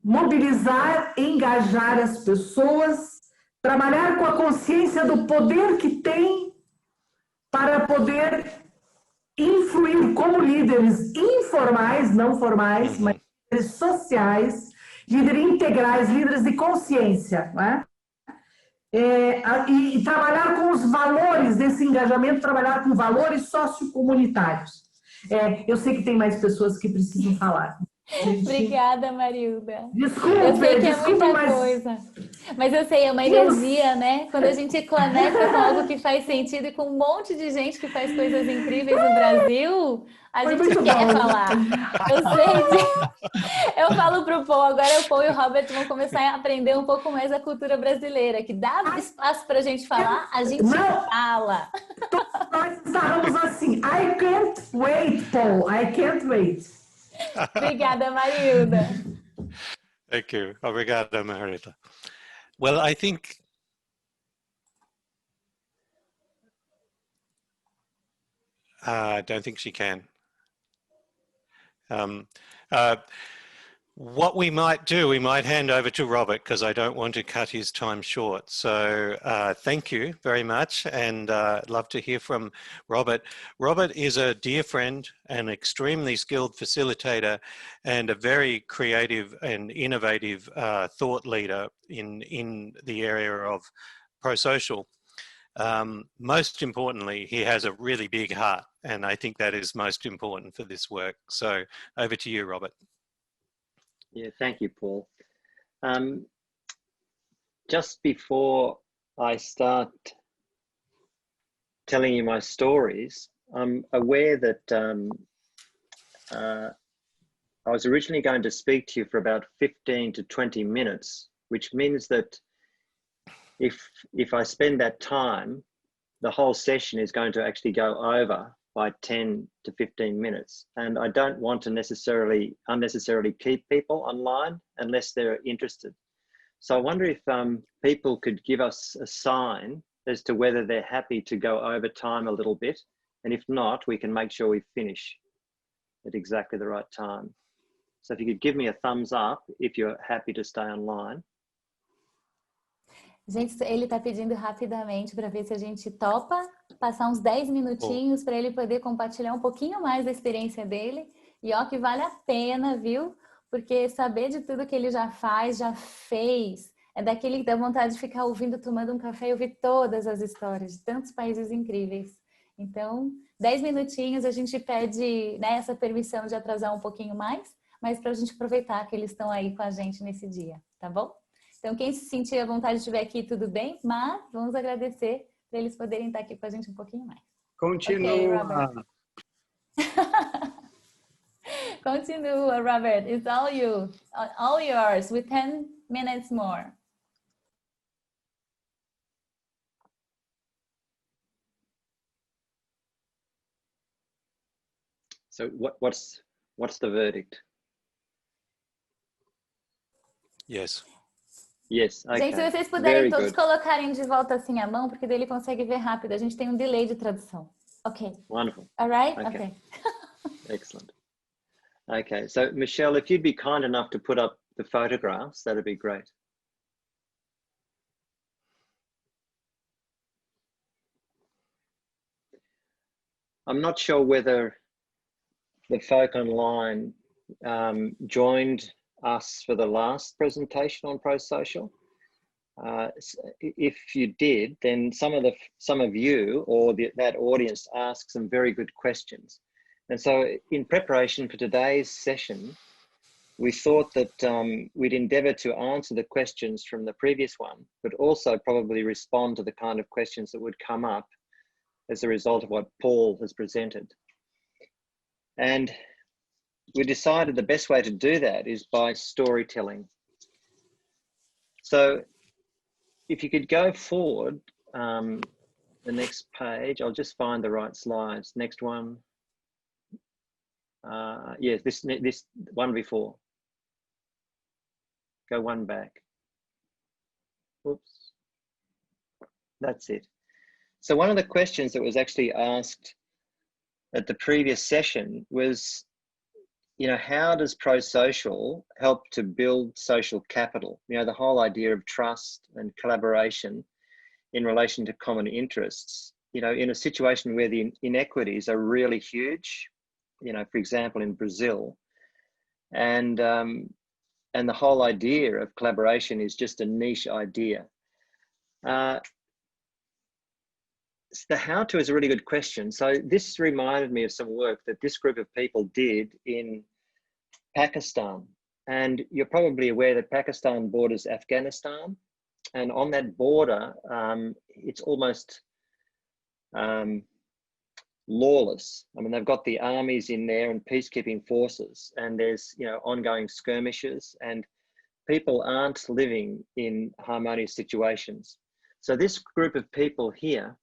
mobilizar, engajar as pessoas, trabalhar com a consciência do poder que tem para poder influir como líderes informais, não formais, mas líderes sociais, líderes integrais, líderes de consciência, não é? E trabalhar com os valores desse engajamento, trabalhar com valores sociocomunitários. Eu sei que tem mais pessoas que precisam falar. Obrigada, Marilda. Desculpe, eu sei que é muita mas... coisa. Mas eu sei, é uma energia, né? Quando a gente conecta com algo que faz sentido e com um monte de gente que faz coisas incríveis no Brasil, a gente quer falar. Eu sei. Eu falo pro Paul, agora o Paul e o Robert vão começar a aprender um pouco mais a cultura brasileira, que dá espaço pra gente falar, a gente fala. Nós estávamos assim, I can't wait, Paul, I can't wait. Obrigada, Marilda. Thank you. Obrigado, Marilda. Well, I think I don't think she can. What we might do, we might hand over to Robert because I don't want to cut his time short. So thank you very much, and I'd love to hear from Robert. Robert is a dear friend, an extremely skilled facilitator, and a very creative and innovative thought leader in the area of prosocial. Most importantly, he has a really big heart, and I think that is most important for this work. So over to you, Robert. Yeah, thank you, Paul. Just before I start telling you my stories, I'm aware that I was originally going to speak to you for about 15 to 20 minutes, which means that if I spend that time, the whole session is going to actually go over by 10 to 15 minutes. And I don't want to unnecessarily keep people online unless they're interested. So I wonder if people could give us a sign as to whether they're happy to go over time a little bit. And if not, we can make sure we finish at exactly the right time. So if you could give me a thumbs up if you're happy to stay online. Gente, ele está pedindo rapidamente para ver se a gente topa passar uns 10 minutinhos para ele poder compartilhar um pouquinho mais da experiência dele. E ó, que vale a pena, viu? Porque saber de tudo que ele já faz, já fez, é daquele que dá vontade de ficar ouvindo, tomando um café e ouvir todas as histórias de tantos países incríveis. Então, 10 minutinhos a gente pede, né, essa permissão de atrasar um pouquinho mais, mas para a gente aproveitar que eles estão aí com a gente nesse dia, tá bom? Então, quem se sentir à vontade de estiver aqui, tudo bem, mas vamos agradecer para eles poderem estar aqui com a gente um pouquinho mais. Continua. Okay, Continue, Robert. It's all you, all yours with 10 minutes more. So what's the verdict? Yes. Yes, okay. Gente, se vocês puderem Very todos good. colocarem de volta assim a mão, porque daí ele consegue ver rápido. A gente tem um delay de tradução. Ok. Wonderful. All right? Okay. Okay. Excellent. Okay, so Michelle, if you'd be kind enough to put up the photographs, that'd be great. I'm not sure whether the folk online joined us for the last presentation on Prosocial. If you did, then some of you or that audience asked some very good questions. And so in preparation for today's session, we thought that we'd endeavour to answer the questions from the previous one, but also probably respond to the kind of questions that would come up as a result of what Paul has presented. And we decided the best way to do that is by storytelling. So if you could go forward, the next page, I'll just find the right slides. Next one. Yes, this one before. Go one back. Oops. That's it. So one of the questions that was actually asked at the previous session was, you know, how does Prosocial help to build social capital? You know, the whole idea of trust and collaboration in relation to common interests, you know, in a situation where the inequities are really huge, you know, for example, in Brazil, and the whole idea of collaboration is just a niche idea. The how-to is a really good question. So this reminded me of some work that this group of people did in Pakistan. And you're probably aware that Pakistan borders Afghanistan. And on that border, it's almost lawless. I mean, they've got the armies in there and peacekeeping forces, and there's, you know, ongoing skirmishes, and people aren't living in harmonious situations. So this group of people here,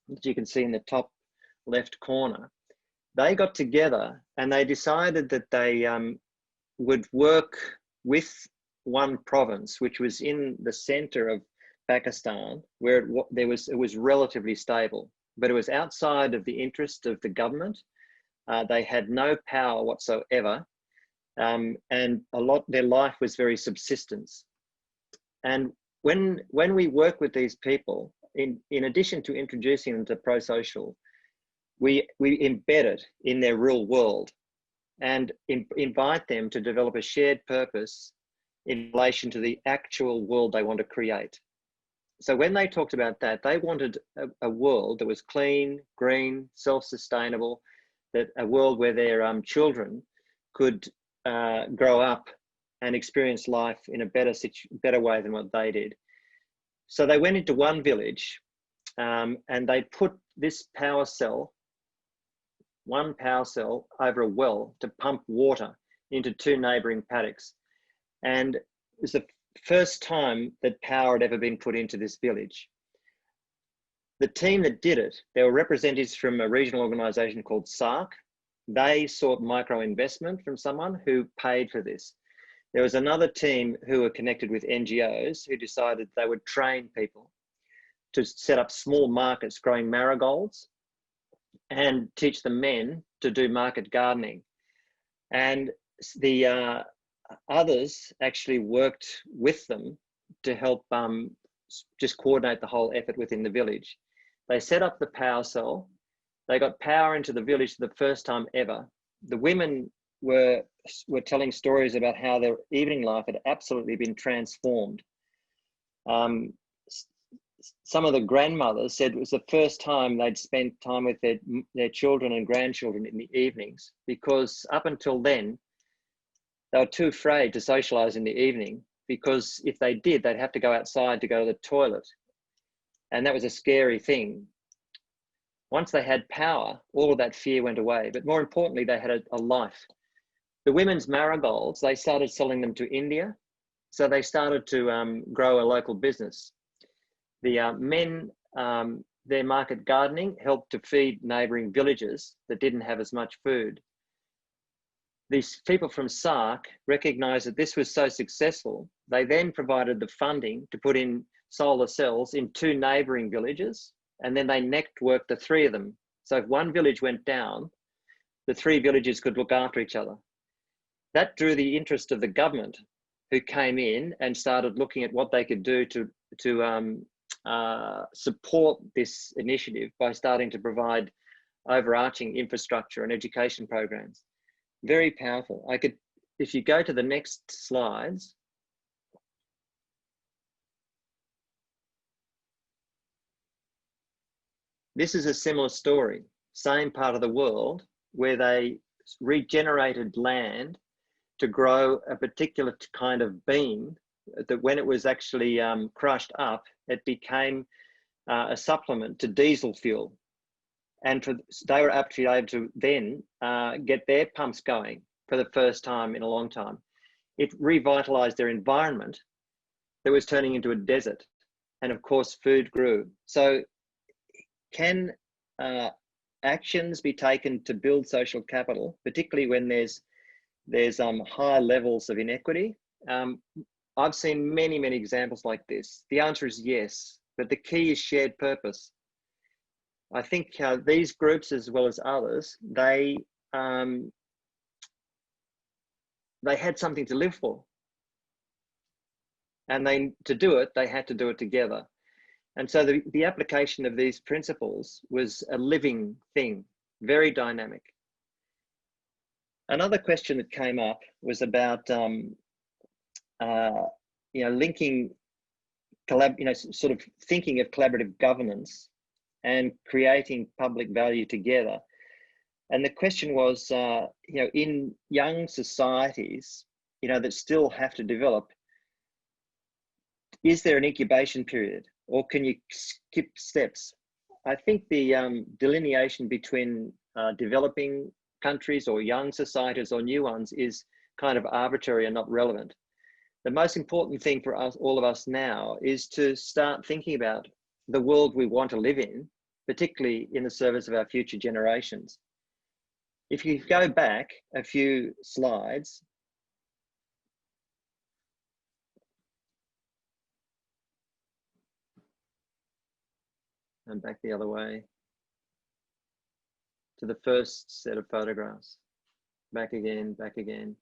that you can see in the top left corner, they got together and they decided that they would work with one province, which was in the center of Pakistan, where it was relatively stable, but it was outside of the interest of the government. They had no power whatsoever, and their life was very subsistence. And when we work with these people, in addition to introducing them to Prosocial, we embed it in their real world and invite them to develop a shared purpose in relation to the actual world they want to create. So when they talked about that, they wanted a world that was clean, green, self-sustainable, that a world where their children could grow up and experience life in a better way than what they did. So they went into one village and they put this one power cell over a well to pump water into 2 neighbouring paddocks. And it was the first time that power had ever been put into this village. The team that did it, there were representatives from a regional organisation called SARC. They sought micro investment from someone who paid for this. There was another team who were connected with NGOs who decided they would train people to set up small markets growing marigolds and teach the men to do market gardening. And the others actually worked with them to help just coordinate the whole effort within the village. They set up the power cell. They got power into the village for the first time ever. The women were telling stories about how their evening life had absolutely been transformed. Some of the grandmothers said it was the first time they'd spent time with their children and grandchildren in the evenings, because up until then, they were too afraid to socialise in the evening, because if they did, they'd have to go outside to go to the toilet. And that was a scary thing. Once they had power, all of that fear went away. But more importantly, they had a life. The women's marigolds, they started selling them to India. So they started to grow a local business. The men, their market gardening helped to feed neighbouring villages that didn't have as much food. These people from SARC recognised that this was so successful, they then provided the funding to put in solar cells in 2 neighbouring villages, and then they networked the 3 of them. So if one village went down, the 3 villages could look after each other. That drew the interest of the government, who came in and started looking at what they could do to support this initiative by starting to provide overarching infrastructure and education programs. Very powerful. I could, if you go to the next slides. This is a similar story, same part of the world, where they regenerated land to grow a particular kind of bean that when it was actually crushed up, it became a supplement to diesel fuel. And they were actually able to then get their pumps going for the first time in a long time. It revitalized their environment that was turning into a desert. And of course, food grew. So can actions be taken to build social capital, particularly when there's high levels of inequity? I've seen many, many examples like this. The answer is yes, but the key is shared purpose. I think these groups, as well as others, they had something to live for. And to do it, they had to do it together. And so the application of these principles was a living thing, very dynamic. Another question that came up was about, linking, sort of thinking of collaborative governance and creating public value together. And the question was, in young societies, that still have to develop, is there an incubation period, or can you skip steps? I think the delineation between developing countries or young societies or new ones is kind of arbitrary and not relevant. The most important thing for us, all of us now, is to start thinking about the world we want to live in, particularly in the service of our future generations. If you go back a few slides, and back the other way to the first set of photographs, back again, back again,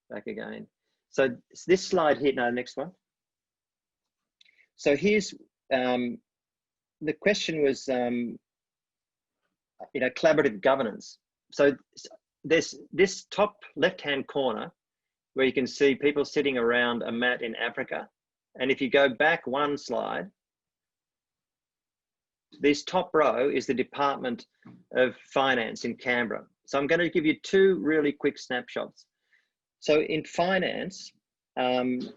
back again. So this slide here, no, next one. So here's, the question was, collaborative governance. So there's this top left-hand corner where you can see people sitting around a mat in Africa. And if you go back one slide, this top row is the Department of Finance in Canberra. So I'm going to give you 2 really quick snapshots. So in finance, 2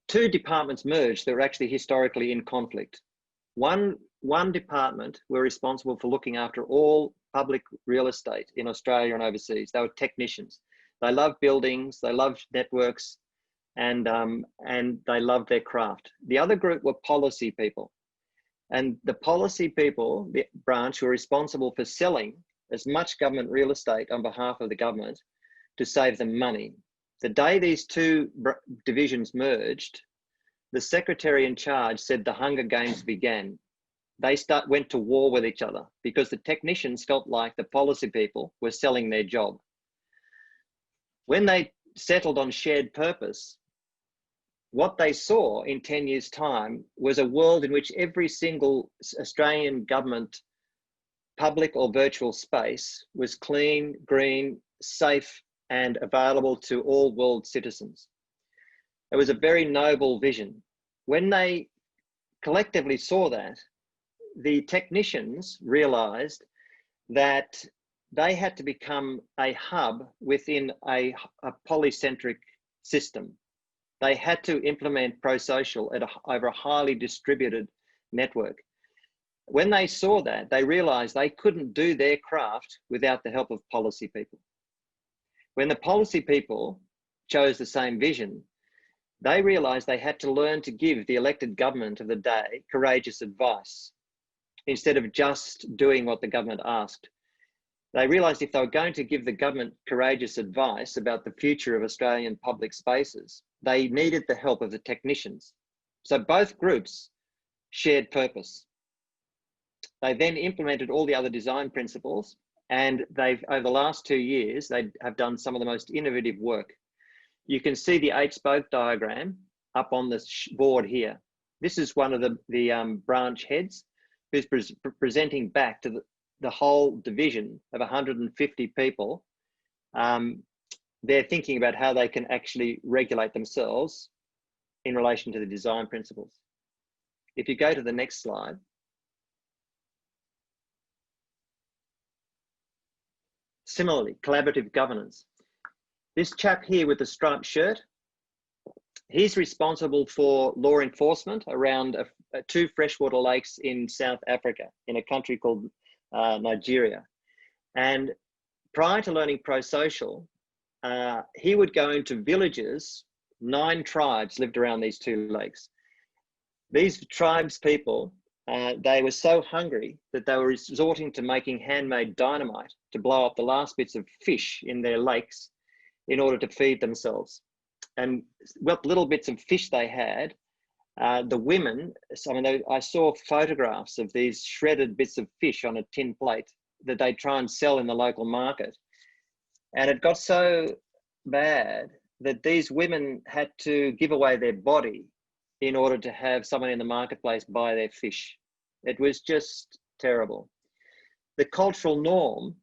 departments merged that were actually historically in conflict. One department were responsible for looking after all public real estate in Australia and overseas. They were technicians. They loved buildings, they loved networks, and they loved their craft. The other group were policy people. And the policy people, the branch, were responsible for selling as much government real estate on behalf of the government to save them money. The day these 2 divisions merged, the secretary in charge said the Hunger Games began. They went to war with each other because the technicians felt like the policy people were selling their job. When they settled on shared purpose, what they saw in 10 years' time was a world in which every single Australian government public or virtual space was clean, green, safe, and available to all world citizens. It was a very noble vision. When they collectively saw that, the technicians realized that they had to become a hub within a polycentric system. They had to implement Prosocial over a highly distributed network. When they saw that, they realized they couldn't do their craft without the help of policy people. When the policy people chose the same vision, they realized they had to learn to give the elected government of the day courageous advice instead of just doing what the government asked. They realized if they were going to give the government courageous advice about the future of Australian public spaces, they needed the help of the technicians. So both groups shared purpose. They then implemented all the other design principles, and over the last 2 years, they have done some of the most innovative work. You can see the 8-spoke diagram up on the board here. This is one of the branch heads who's presenting back to the whole division of 150 people. They're thinking about how they can actually regulate themselves in relation to the design principles. If you go to the next slide. Similarly, collaborative governance. This chap here with the striped shirt, he's responsible for law enforcement around 2 freshwater lakes in South Africa, in a country called Nigeria. And prior to learning Prosocial, he would go into villages. 9 tribes lived around these 2 lakes. These tribes people, they were so hungry that they were resorting to making handmade dynamite to blow up the last bits of fish in their lakes in order to feed themselves. And what little bits of fish they had, the women, I saw photographs of these shredded bits of fish on a tin plate that they try and sell in the local market. And it got so bad that these women had to give away their body in order to have someone in the marketplace buy their fish. It was just terrible. The cultural norm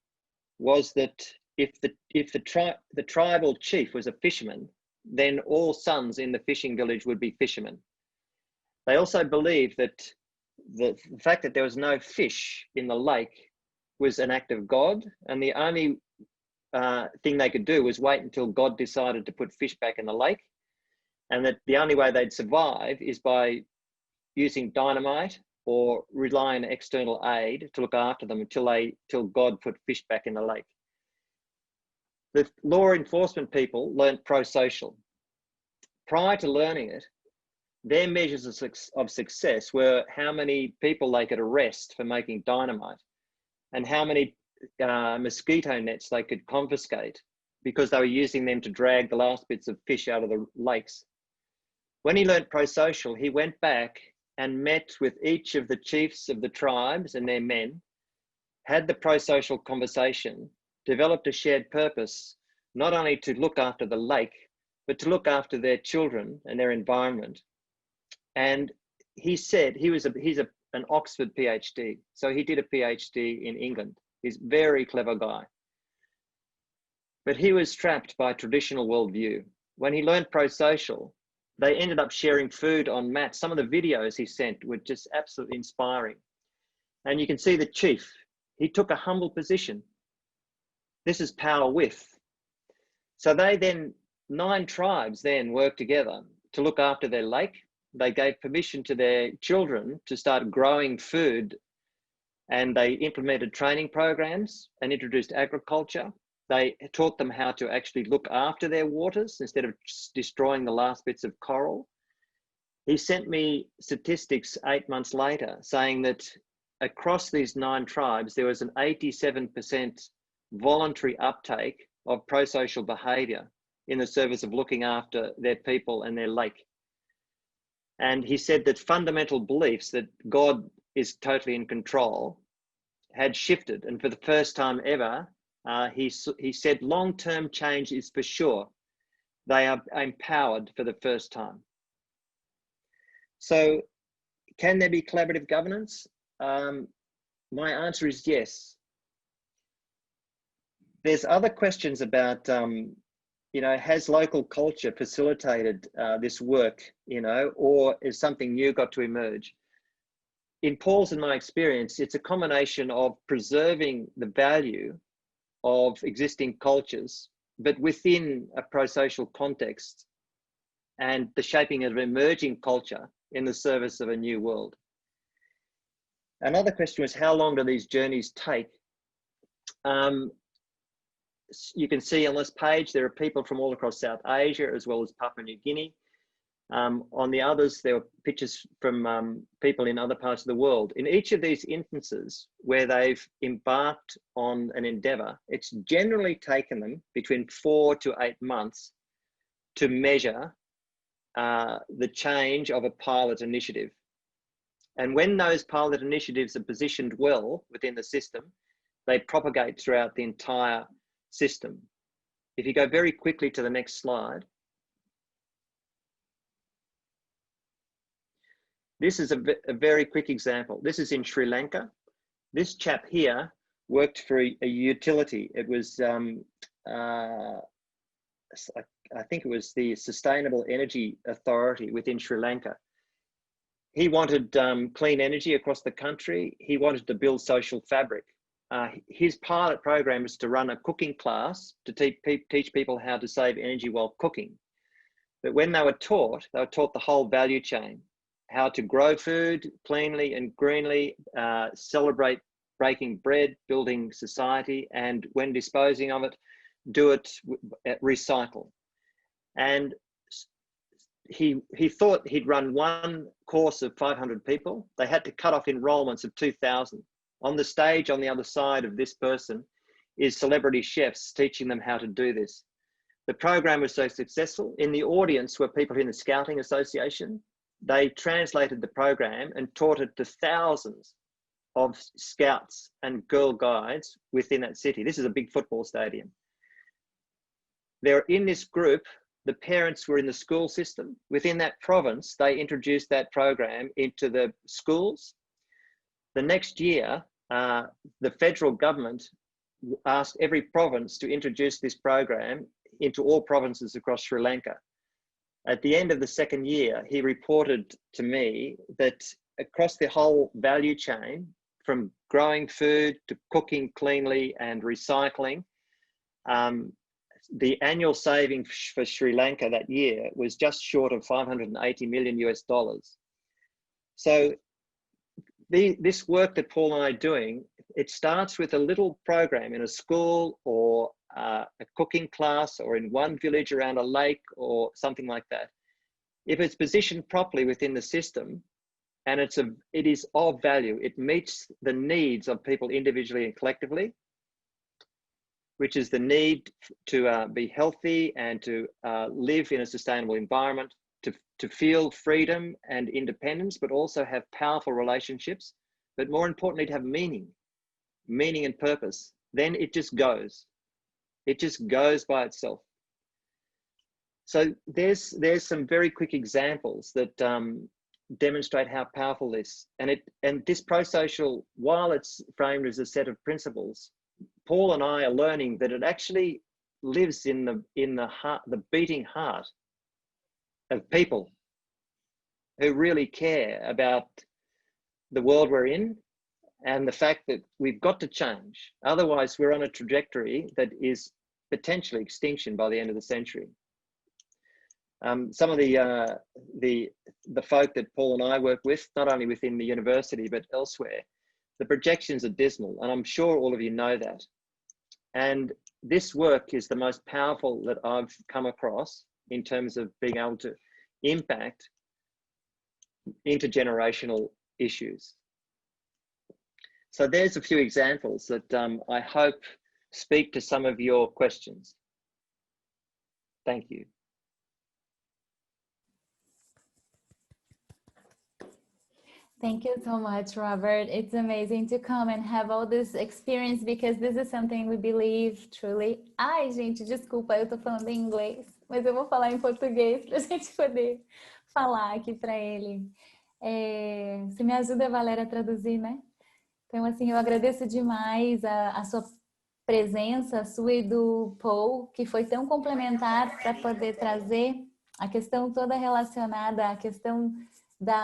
was that if the tribal chief was a fisherman, then all sons in the fishing village would be fishermen. They also believed that the fact that there was no fish in the lake was an act of God, and the only thing they could do was wait until God decided to put fish back in the lake, and that the only way they'd survive is by using dynamite or relying on external aid to look after them till God put fish back in the lake. The law enforcement people learned Prosocial. Prior to learning it, their measures of success were how many people they could arrest for making dynamite and how many mosquito nets they could confiscate because they were using them to drag the last bits of fish out of the lakes. When he learned Prosocial, he went back and met with each of the chiefs of the tribes and their men, had the Prosocial conversation, developed a shared purpose, not only to look after the lake, but to look after their children and their environment. And he said he's an Oxford PhD. So he did a PhD in England. He's a very clever guy. But he was trapped by traditional worldview. When he learned Prosocial, they ended up sharing food on mats. Some of the videos he sent were just absolutely inspiring. And you can see the chief, he took a humble position. This is power with. So they then, 9 tribes then worked together to look after their lake. They gave permission to their children to start growing food, and they implemented training programs and introduced agriculture. They taught them how to actually look after their waters instead of destroying the last bits of coral. He sent me statistics 8 months later saying that across these 9 tribes, there was an 87% voluntary uptake of prosocial behavior in the service of looking after their people and their lake. And he said that fundamental beliefs that God is totally in control had shifted. And for the first time ever, he said long-term change is for sure. They are empowered for the first time. So can there be collaborative governance? My answer is yes. There's other questions about, has local culture facilitated this work, or is something new got to emerge? In Paul's and my experience, it's a combination of preserving the value of existing cultures, but within a prosocial context, and the shaping of emerging culture in the service of a new world. Another question was, how long do these journeys take? You can see on this page, there are people from all across South Asia, as well as Papua New Guinea. On the others, there were pictures from people in other parts of the world. In each of these instances where they've embarked on an endeavour, it's generally taken them between 4 to 8 months to measure the change of a pilot initiative. And when those pilot initiatives are positioned well within the system, they propagate throughout the entire system. If you go very quickly to the next slide, this is a very quick example. This is in Sri Lanka. This chap here worked for a utility. It was, I think it was the Sustainable Energy Authority within Sri Lanka. He wanted clean energy across the country. He wanted to build social fabric. His pilot program was to run a cooking class to teach people how to save energy while cooking. But when they were taught the whole value chain, how to grow food cleanly and greenly, celebrate breaking bread, building society, and when disposing of it, do it, recycle. And he thought he'd run one course of 500 people. They had to cut off enrollments of 2,000. On the stage on the other side of this person is celebrity chefs teaching them how to do this. The program was so successful. In the audience were people in the Scouting Association. They translated the program and taught it to thousands of scouts and Girl Guides within that city. This is a big football stadium. They're in this group. The parents were in the school system. Within that province, they introduced that program into the schools. The next year, the federal government asked every province to introduce this program into all provinces across Sri Lanka. At the end of the second year, he reported to me that across the whole value chain, from growing food to cooking cleanly and recycling, the annual saving for Sri Lanka that year was just short of $580 million US. So this work that Paul and I are doing, it starts with a little program in a school or a cooking class or in one village around a lake or something like that. If it's positioned properly within the system and it is of value, it meets the needs of people individually and collectively, which is the need to be healthy and to live in a sustainable environment, to feel freedom and independence, but also have powerful relationships, but more importantly, to have meaning and purpose. Then it just goes. It just goes by itself. So there's some very quick examples that demonstrate how powerful this, and this prosocial, while it's framed as a set of principles, Paul and I are learning that it actually lives in the heart, the beating heart of people who really care about the world we're in and the fact that we've got to change. Otherwise, we're on a trajectory that is potentially extinction by the end of the century. Some of the folk that Paul and I work with, not only within the university, but elsewhere, the projections are dismal, and I'm sure all of you know that. And this work is the most powerful that I've come across in terms of being able to impact intergenerational issues. So there's a few examples that I hope speak to some of your questions. Thank you. Thank you so much, Robert. It's amazing to come and have all this experience, because this is something we believe truly. Ai, gente, desculpa, eu tô falando em inglês, mas eu vou falar em português para a gente poder falar aqui para ele. Você me ajuda, Valéria, a traduzir, né? Então, assim, eu agradeço demais a sua presença, a sua e do Paul, que foi tão complementar para poder trazer a questão toda relacionada à questão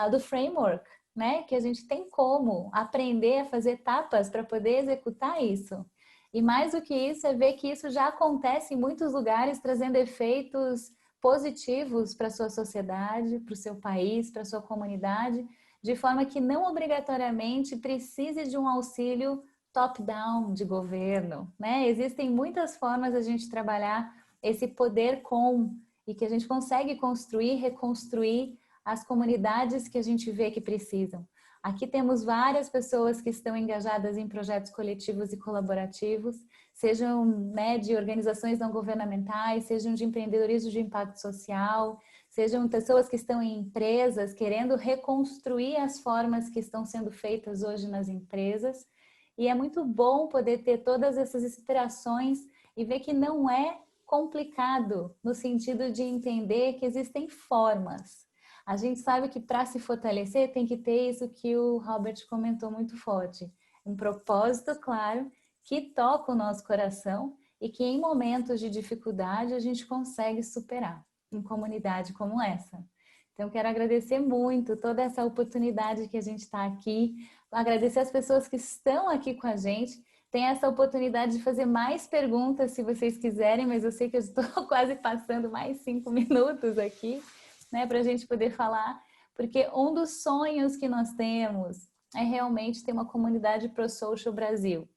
do framework, né? Que a gente tem como aprender a fazer etapas para poder executar isso. E mais do que isso, é ver que isso já acontece em muitos lugares, trazendo efeitos positivos para a sua sociedade, para o seu país, para a sua comunidade, de forma que não obrigatoriamente precise de um auxílio top-down de governo, né? Existem muitas formas de a gente trabalhar esse poder e que a gente consegue construir, reconstruir as comunidades que a gente vê que precisam. Aqui temos várias pessoas que estão engajadas em projetos coletivos e colaborativos, sejam, né, de organizações não governamentais, sejam de empreendedorismo de impacto social, sejam pessoas que estão em empresas querendo reconstruir as formas que estão sendo feitas hoje nas empresas. E é muito bom poder ter todas essas inspirações e ver que não é complicado no sentido de entender que existem formas. A gente sabe que para se fortalecer tem que ter isso que o Robert comentou muito forte. Um propósito claro que toca o nosso coração e que em momentos de dificuldade a gente consegue superar em comunidade como essa. Então, quero agradecer muito toda essa oportunidade que a gente está aqui, agradecer as pessoas que estão aqui com a gente. Tem essa oportunidade de fazer mais perguntas, se vocês quiserem, mas eu sei que eu estou quase passando mais 5 minutos aqui, né, para a gente poder falar, porque um dos sonhos que nós temos é realmente ter uma comunidade Prosocial Brasil.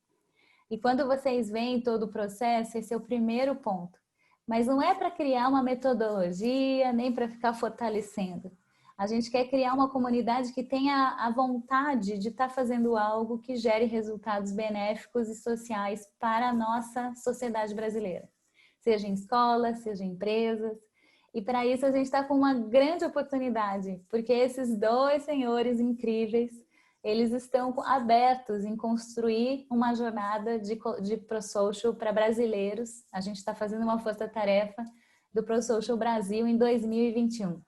E quando vocês veem todo o processo, esse é o primeiro ponto. Mas não é para criar uma metodologia, nem para ficar fortalecendo. A gente quer criar uma comunidade que tenha a vontade de estar fazendo algo que gere resultados benéficos e sociais para a nossa sociedade brasileira. Seja em escolas, seja em empresas. E para isso a gente está com uma grande oportunidade, porque esses dois senhores incríveis, eles estão abertos em construir uma jornada de Prosocial para brasileiros. A gente está fazendo uma força-tarefa do Prosocial Brasil em 2021.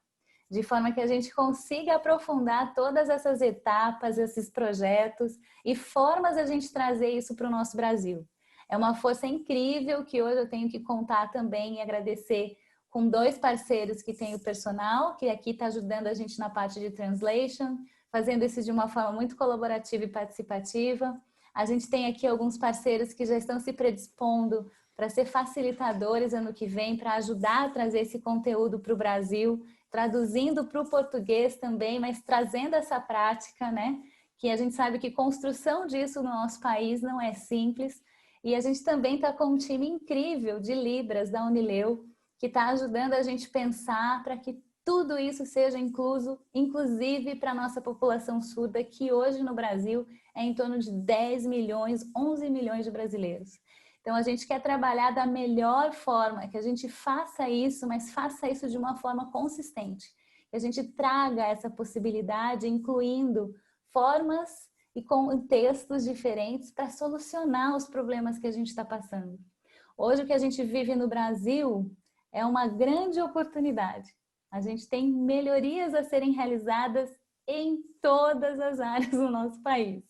De forma que a gente consiga aprofundar todas essas etapas, esses projetos e formas de a gente trazer isso para o nosso Brasil. É uma força incrível que hoje eu tenho que contar também e agradecer com 2 parceiros que tem o personal, que aqui está ajudando a gente na parte de translation, fazendo isso de uma forma muito colaborativa e participativa. A gente tem aqui alguns parceiros que já estão se predispondo para ser facilitadores ano que vem, para ajudar a trazer esse conteúdo para o Brasil, traduzindo para o português também, mas trazendo essa prática, né? Que a gente sabe que construção disso no nosso país não é simples. E a gente também está com um time incrível de Libras da Unileu, que está ajudando a gente pensar para que tudo isso seja incluso, inclusive para a nossa população surda, que hoje no Brasil é em torno de 10 milhões, 11 milhões de brasileiros. Então, a gente quer trabalhar da melhor forma, que a gente faça isso, mas faça isso de uma forma consistente. Que a gente traga essa possibilidade, incluindo formas e contextos diferentes para solucionar os problemas que a gente está passando. Hoje, o que a gente vive no Brasil é uma grande oportunidade. A gente tem melhorias a serem realizadas em todas as áreas do nosso país.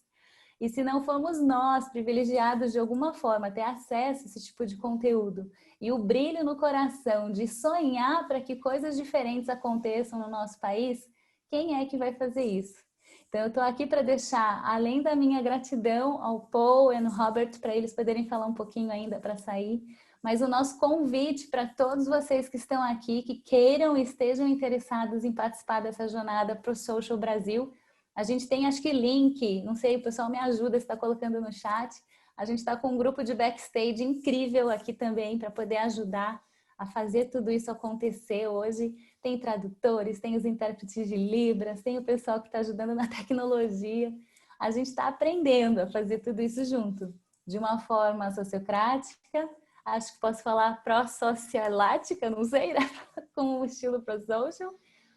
E se não formos nós, privilegiados de alguma forma, ter acesso a esse tipo de conteúdo e o brilho no coração de sonhar para que coisas diferentes aconteçam no nosso país, quem é que vai fazer isso? Então, eu estou aqui para deixar, além da minha gratidão ao Paul e ao Robert, para eles poderem falar um pouquinho ainda para sair, mas o nosso convite para todos vocês que estão aqui, que queiram e estejam interessados em participar dessa jornada Prosocial Brasil. A gente tem, acho que link, não sei, o pessoal me ajuda se está colocando no chat. A gente está com um grupo de backstage incrível aqui também para poder ajudar a fazer tudo isso acontecer hoje. Tem tradutores, tem os intérpretes de Libras, tem o pessoal que está ajudando na tecnologia. A gente está aprendendo a fazer tudo isso junto, de uma forma sociocrática, acho que posso falar pró-socialática, não sei, né? Com o estilo Prosocial,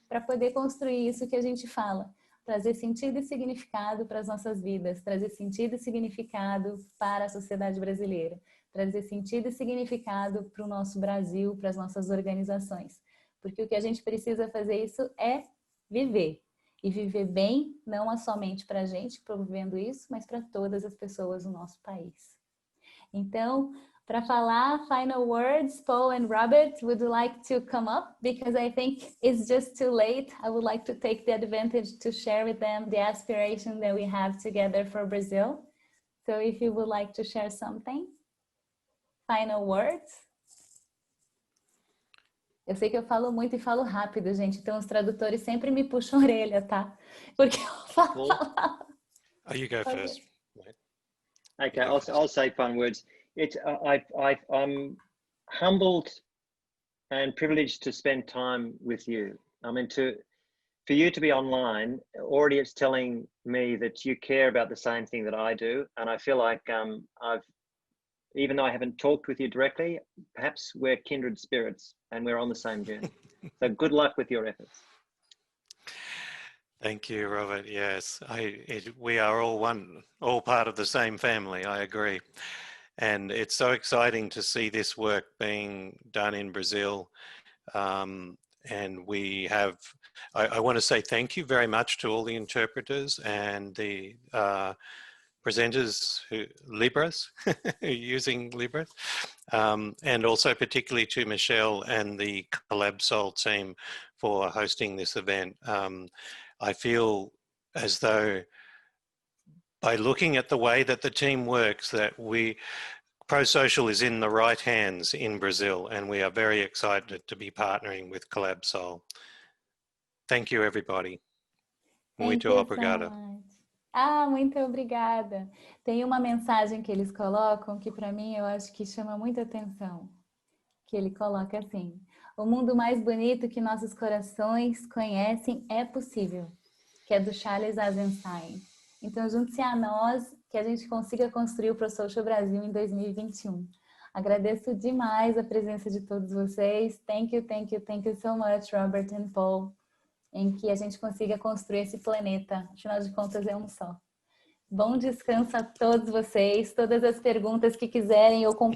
para poder construir isso que a gente fala. Trazer sentido e significado para as nossas vidas, trazer sentido e significado para a sociedade brasileira, trazer sentido e significado para o nosso Brasil, para as nossas organizações. Porque o que a gente precisa fazer isso é viver. E viver bem, não é somente para a gente promovendo isso, mas para todas as pessoas do nosso país. Então, para falar final words, Paul and Robert, would you like to come up? Because I think it's just too late. I would like to take the advantage to share with them the aspiration that we have together for Brazil. So if you would like to share something, final words. Eu sei que eu falo muito e falo rápido, gente, então os tradutores sempre me puxam a orelha, tá? Porque Oh, you go first. Okay, I'll say fun words. I'm humbled and privileged to spend time with you. I mean, for you to be online, already it's telling me that you care about the same thing that I do, and I feel like even though I haven't talked with you directly, perhaps we're kindred spirits and we're on the same journey. So good luck with your efforts. Thank you, Robert. Yes, we are all part of the same family. I agree. And it's so exciting to see this work being done in Brazil. And we have, I want to say thank you very much to all the interpreters and the presenters, Libras, using Libras, and also particularly to Michelle and the colaboração team for hosting this event. I feel as though by looking at the way that the team works, that Prosocial is in the right hands in Brazil, and we are very excited to be partnering with colaboração. Thank you, everybody. Muito obrigado. Muito obrigada. Tem uma mensagem que eles colocam que para mim eu acho que chama muita atenção. Que ele coloca assim: o mundo mais bonito que nossos corações conhecem é possível, que é do Charles Eisenstein. Então, junte-se a nós que a gente consiga construir o Prosocial Brasil em 2021. Agradeço demais a presença de todos vocês. Thank you so much, Robert and Paul, em que a gente consiga construir esse planeta. Afinal de contas, é um só. Bom descanso a todos vocês. Todas as perguntas que quiserem ou com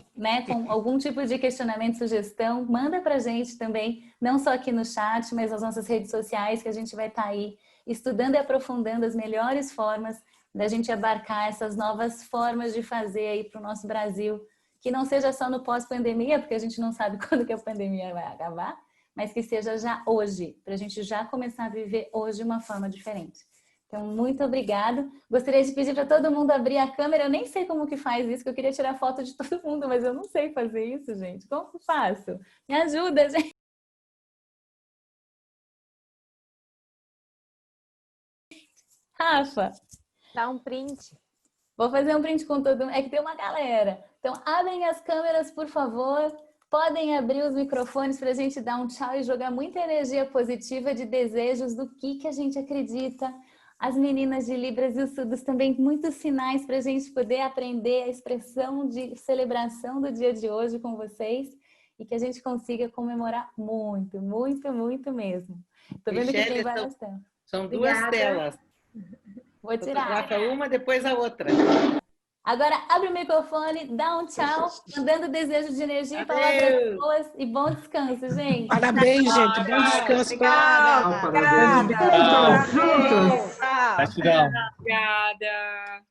algum tipo de questionamento, sugestão, manda pra gente também, não só aqui no chat, mas nas nossas redes sociais, que a gente vai estar aí estudando e aprofundando as melhores formas da gente abarcar essas novas formas de fazer aí para o nosso Brasil, que não seja só no pós-pandemia, porque a gente não sabe quando que a pandemia vai acabar, mas que seja já hoje, para a gente já começar a viver hoje de uma forma diferente. Então, muito obrigada. Gostaria de pedir para todo mundo abrir a câmera. Eu nem sei como que faz isso, que eu queria tirar foto de todo mundo, mas eu não sei fazer isso, gente. Como que eu faço? Me ajuda, gente. Rafa. Dá um print. Vou fazer um print com todo mundo. É que tem uma galera. Então, abrem as câmeras, por favor. Podem abrir os microfones para a gente dar um tchau e jogar muita energia positiva de desejos do que a gente acredita. As meninas de Libras e os surdos também, muitos sinais para a gente poder aprender a expressão de celebração do dia de hoje com vocês e que a gente consiga comemorar muito, muito, muito mesmo. Estou vendo que tem várias telas. São duas telas. Vou tirar. Fotografa uma, depois a outra. Agora, abre o microfone, dá um tchau, mandando desejo de energia e palavras boas e bom descanso, gente. Parabéns, gente. Bom descanso. Obrigada. Gratidão. Obrigada.